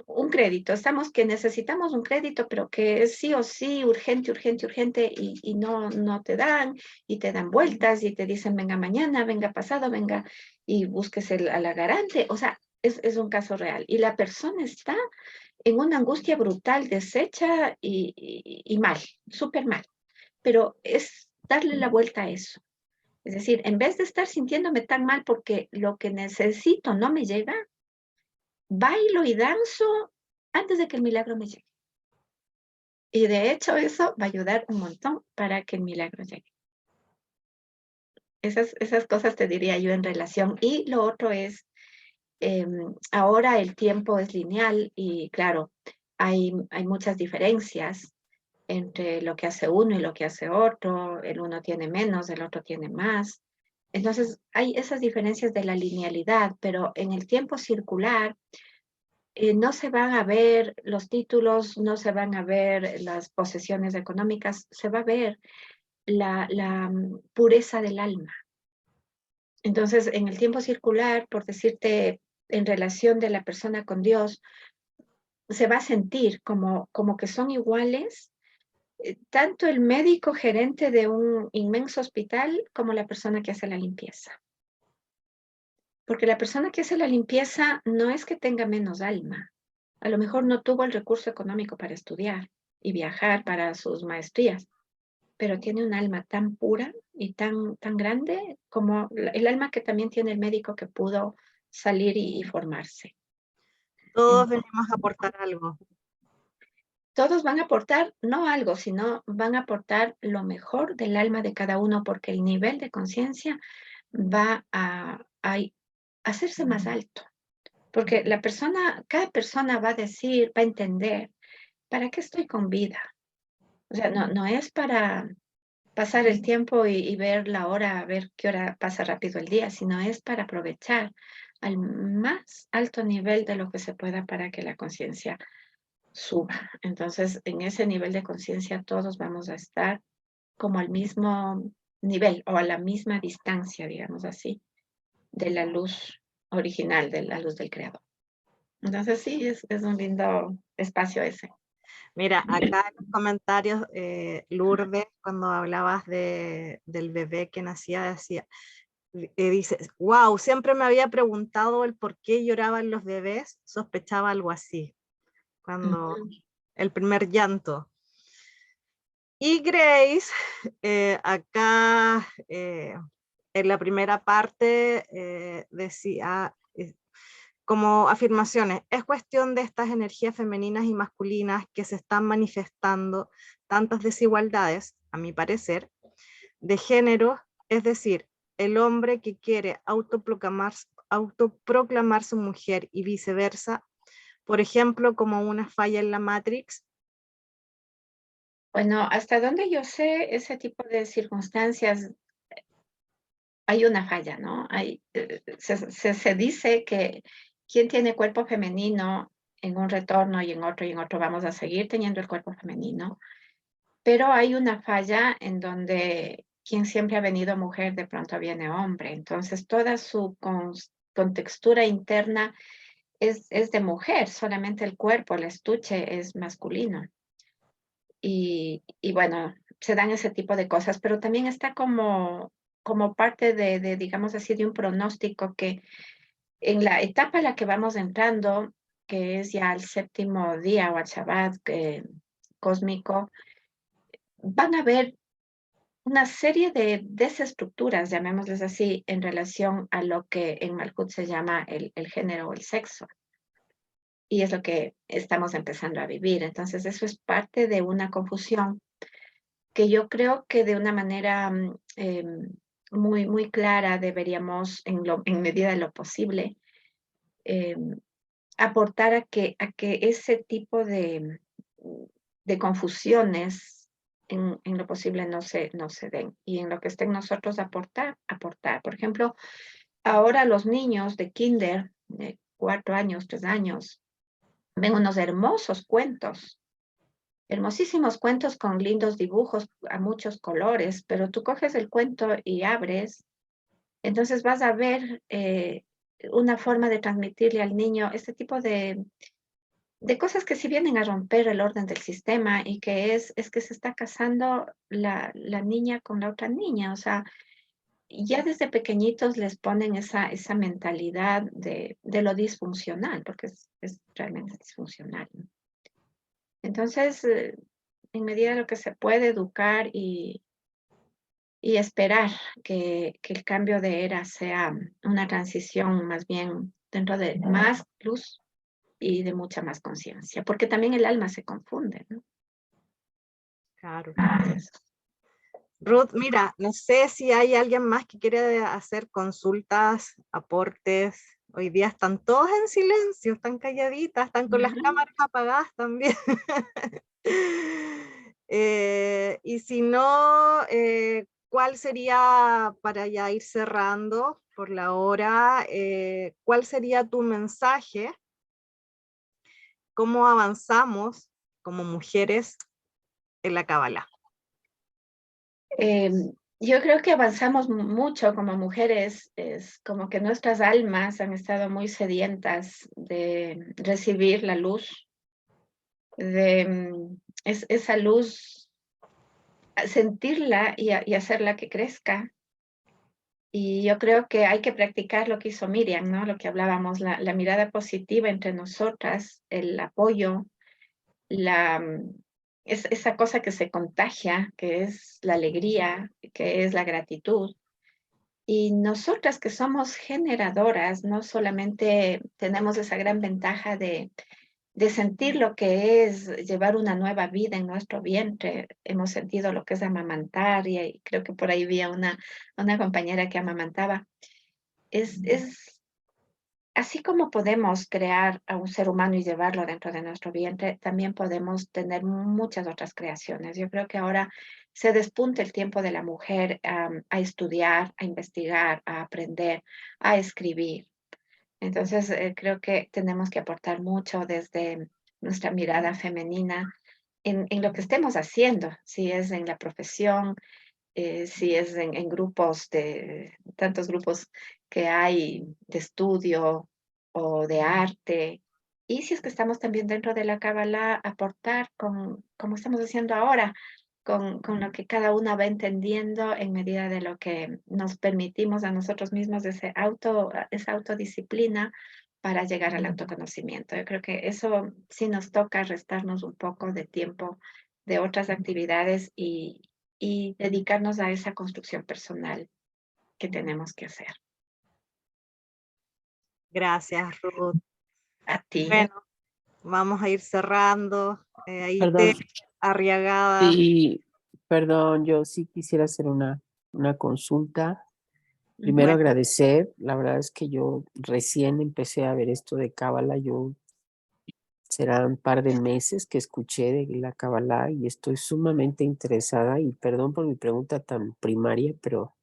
un crédito. Estamos que necesitamos un crédito, pero que es sí o sí, urgente, urgente, urgente, y no te dan, y te dan vueltas, y te dicen, venga mañana, venga pasado, venga, y busques a la garante. O sea, es un caso real. Y la persona está en una angustia brutal, deshecha y mal, súper mal. Pero es darle la vuelta a eso. Es decir, en vez de estar sintiéndome tan mal porque lo que necesito no me llega, bailo y danzo antes de que el milagro me llegue. Y de hecho eso va a ayudar un montón para que el milagro llegue. Esas cosas te diría yo en relación. Y lo otro es, ahora el tiempo es lineal y claro, hay muchas diferencias entre lo que hace uno y lo que hace otro. El uno tiene menos, el otro tiene más. Entonces hay esas diferencias de la linealidad, pero en el tiempo circular no se van a ver los títulos, no se van a ver las posesiones económicas, se va a ver la pureza del alma. Entonces, en el tiempo circular, por decirte, en relación de la persona con Dios, se va a sentir como que son iguales, tanto el médico gerente de un inmenso hospital como la persona que hace la limpieza. Porque la persona que hace la limpieza no es que tenga menos alma. A lo mejor no tuvo el recurso económico para estudiar y viajar para sus maestrías, pero tiene un alma tan pura y tan grande como el alma que también tiene el médico que pudo salir y formarse. Todos Entonces, venimos a aportar algo. todos van a aportar no algo, sino van a aportar lo mejor del alma de cada uno, porque el nivel de conciencia va a hacerse más alto. Porque cada persona va a decir, va a entender, ¿para qué estoy con vida? O sea, no es para pasar el tiempo y ver la hora, a ver qué hora pasa rápido el día, sino es para aprovechar al más alto nivel de lo que se pueda para que la conciencia suba. Entonces, en ese nivel de conciencia todos vamos a estar como al mismo nivel o a la misma distancia, digamos así, de la luz original, de la luz del creador. Entonces sí, es un lindo espacio ese. Mira, acá en los comentarios, Lourdes, cuando hablabas del bebé que nacía, decía, dice, wow, siempre me había preguntado el por qué lloraban los bebés, sospechaba algo así, cuando Ujú. el primer llanto. Y Grace, acá en la primera parte decía, como afirmaciones, es cuestión de estas energías femeninas y masculinas que se están manifestando tantas desigualdades, a mi parecer, de género, es decir, el hombre que quiere autoproclamarse mujer y viceversa, por ejemplo, como una falla en la Matrix. Bueno, hasta donde yo sé, ese tipo de circunstancias hay una falla, ¿no? Se dice que quien tiene cuerpo femenino en un retorno y en otro vamos a seguir teniendo el cuerpo femenino, pero hay una falla en donde quien siempre ha venido mujer de pronto viene hombre, entonces toda su contextura interna es de mujer, solamente el cuerpo, el estuche es masculino. Y bueno, se dan ese tipo de cosas, pero también está como parte digamos así, de un pronóstico que en la etapa a la que vamos entrando, que es ya el séptimo día o al Shabbat cósmico, van a haber una serie de desestructuras, llamémosles así, en relación a lo que en Malkut se llama el género o el sexo. Y es lo que estamos empezando a vivir. Entonces, eso es parte de una confusión que yo creo que de una manera muy clara deberíamos, en medida de lo posible, em, aportar a que ese tipo de confusiones en lo posible no se den. Y en lo que esté en nosotros aportar. Por ejemplo, ahora los niños de kinder, de 4 años, 3 años, ven unos hermosos cuentos, hermosísimos cuentos con lindos dibujos a muchos colores, pero tú coges el cuento y abres, entonces vas a ver una forma de transmitirle al niño este tipo de cosas que sí vienen a romper el orden del sistema y que es que se está casando la niña con la otra niña, o sea, ya desde pequeñitos les ponen esa mentalidad de lo disfuncional, porque es realmente disfuncional, ¿no? Entonces, en medida de lo que se puede educar y esperar que el cambio de era sea una transición más bien dentro de más luz y de mucha más conciencia, porque también el alma se confunde, ¿no? Claro. Entonces, Ruth, mira, no sé si hay alguien más que quiere hacer consultas, aportes. Hoy día están todos en silencio, están calladitas, están con las cámaras apagadas también. Y si no, ¿cuál sería, para ya ir cerrando por la hora, cuál sería tu mensaje? ¿Cómo avanzamos como mujeres en la Cábala? Eh, yo creo que avanzamos mucho como mujeres, es como que nuestras almas han estado muy sedientas de recibir la luz, esa luz, sentirla y hacerla que crezca. Y yo creo que hay que practicar lo que hizo Miriam, ¿no? Lo que hablábamos, la mirada positiva entre nosotras, el apoyo, esa cosa que se contagia, que es la alegría, que es la gratitud. Y nosotras que somos generadoras, no solamente tenemos esa gran ventaja de sentir lo que es llevar una nueva vida en nuestro vientre, hemos sentido lo que es amamantar y creo que por ahí vi a una compañera que amamantaba. Es así como podemos crear a un ser humano y llevarlo dentro de nuestro vientre, también podemos tener muchas otras creaciones. Yo creo que ahora se despunta el tiempo de la mujer a estudiar, a investigar, a aprender, a escribir. Entonces, creo que tenemos que aportar mucho desde nuestra mirada femenina en lo que estemos haciendo, si es en la profesión, si es en grupos tantos grupos que hay de estudio o de arte, y si es que estamos también dentro de la Cábala, aportar como estamos haciendo ahora, con lo que cada una va entendiendo en medida de lo que nos permitimos a nosotros mismos esa autodisciplina para llegar al autoconocimiento. Yo creo que eso sí nos toca restarnos un poco de tiempo de otras actividades y dedicarnos a esa construcción personal que tenemos que hacer. Gracias, Ruth. A ti. Bueno, vamos a ir cerrando. Ahí Perdón, te Arriagada. sí, perdón, yo sí quisiera hacer una consulta. Primero Bueno, agradecer, la verdad es que yo recién empecé a ver esto de Cábala, será un par de meses que escuché de la Cábala y estoy sumamente interesada y perdón por mi pregunta tan primaria, pero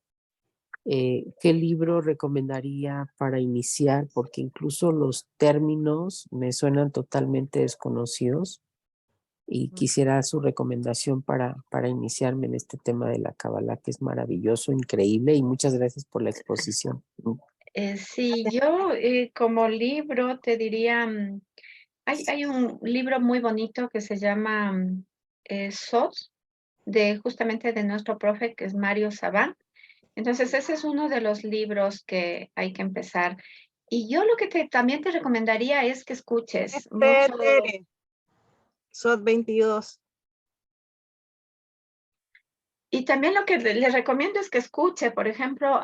¿qué libro recomendaría para iniciar? Porque incluso los términos me suenan totalmente desconocidos y quisiera su recomendación para iniciarme en este tema de la Kabbalah, que es maravilloso, increíble, y muchas gracias por la exposición. Sí, yo como libro te diría, hay un libro muy bonito que se llama Sot, justamente de nuestro profe, que es Mario Sabán. Entonces, ese es uno de los libros que hay que empezar. Y yo lo que también te recomendaría es que escuches mucho. Tere, SOT 22. Y también lo que le recomiendo es que escuche, por ejemplo,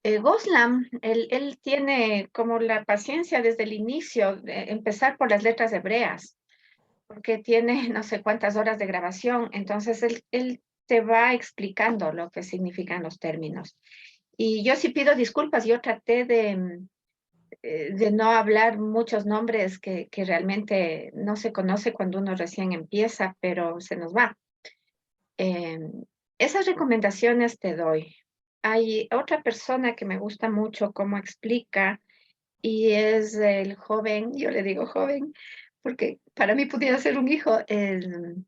Goslam. Él tiene como la paciencia desde el inicio de empezar por las letras hebreas, porque tiene no sé cuántas horas de grabación. Entonces, él te va explicando lo que significan los términos. Y yo sí pido disculpas, yo traté de no hablar muchos nombres que realmente no se conoce cuando uno recién empieza, pero se nos va. Esas recomendaciones te doy. Hay otra persona que me gusta mucho cómo explica y es el joven, yo le digo joven, porque para mí pudiera ser un hijo, el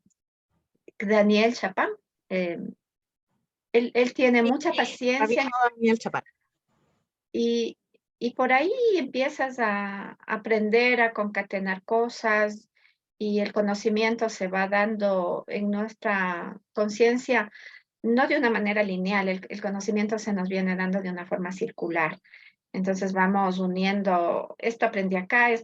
Daniel Chapán. Él tiene mucha Rabino paciencia Daniel Chapán. y por ahí empiezas a aprender a concatenar cosas y el conocimiento se va dando en nuestra conciencia, no de una manera lineal, el conocimiento se nos viene dando de una forma circular. Entonces vamos uniendo, esto aprendí acá, y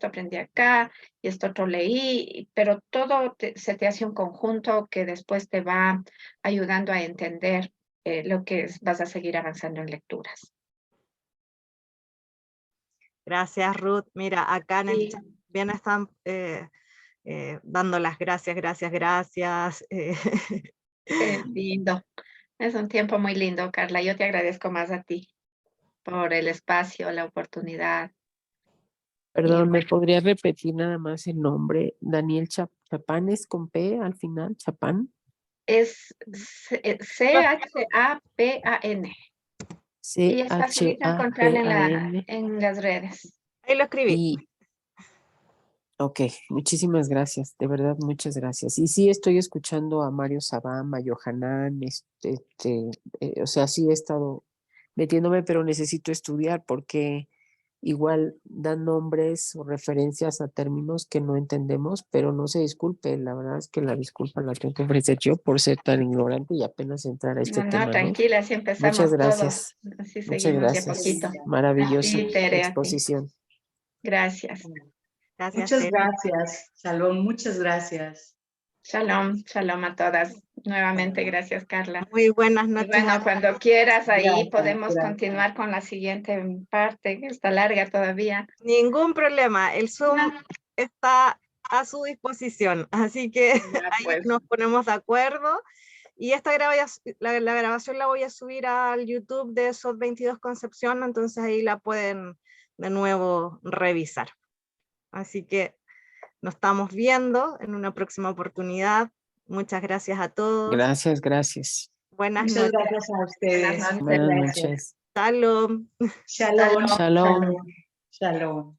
esto otro leí, pero todo se te hace un conjunto que después te va ayudando a entender lo que vas a seguir avanzando en lecturas. Gracias, Ruth. Mira, acá en el Sí. chat bien están dando las gracias. Qué lindo. Es un tiempo muy lindo, Carla. Yo te agradezco más a ti por el espacio, la oportunidad. Perdón, ¿me podría repetir nada más el nombre? Daniel Chapán, ¿es con P al final? ¿Chapán? Es C-H-A-P-A-N. Y es facilito encontrarla en las redes. Ahí lo escribí. Ok, muchísimas gracias, de verdad, muchas gracias. Y sí estoy escuchando a Mario Sabán, a Yohanan, o sea, sí he estado metiéndome, pero necesito estudiar porque igual dan nombres o referencias a términos que no entendemos, pero no se disculpe, la verdad es que la disculpa la tengo que ofrecer yo por ser tan ignorante y apenas entrar a este tema, ¿no? Tranquila, así empezamos muchas gracias. todos. Así Muchas seguimos de a gracias. poquito. Maravillosa Sí, Tere, a ti. exposición. Gracias. Gracias, Muchas Tere. gracias. Shalom, muchas gracias. Shalom, shalom a todas. Nuevamente, gracias, Carla. Muy buenas Y noches. bueno, cuando quieras, ahí Gracias, podemos gracias. continuar con la siguiente parte, que está larga todavía. Ningún problema. El Zoom Ah, está a su disposición, así que ya, ahí pues. nos ponemos de acuerdo. Y esta la grabación la voy a subir al YouTube de SOT 22 Concepción, entonces ahí la pueden de nuevo revisar. Así que nos estamos viendo en una próxima oportunidad. Muchas gracias a todos. Gracias, gracias. Buenas Muchas noches. gracias a ustedes. Buenas Buenas Gracias. noches. Shalom. Shalom. Shalom. Shalom. Shalom.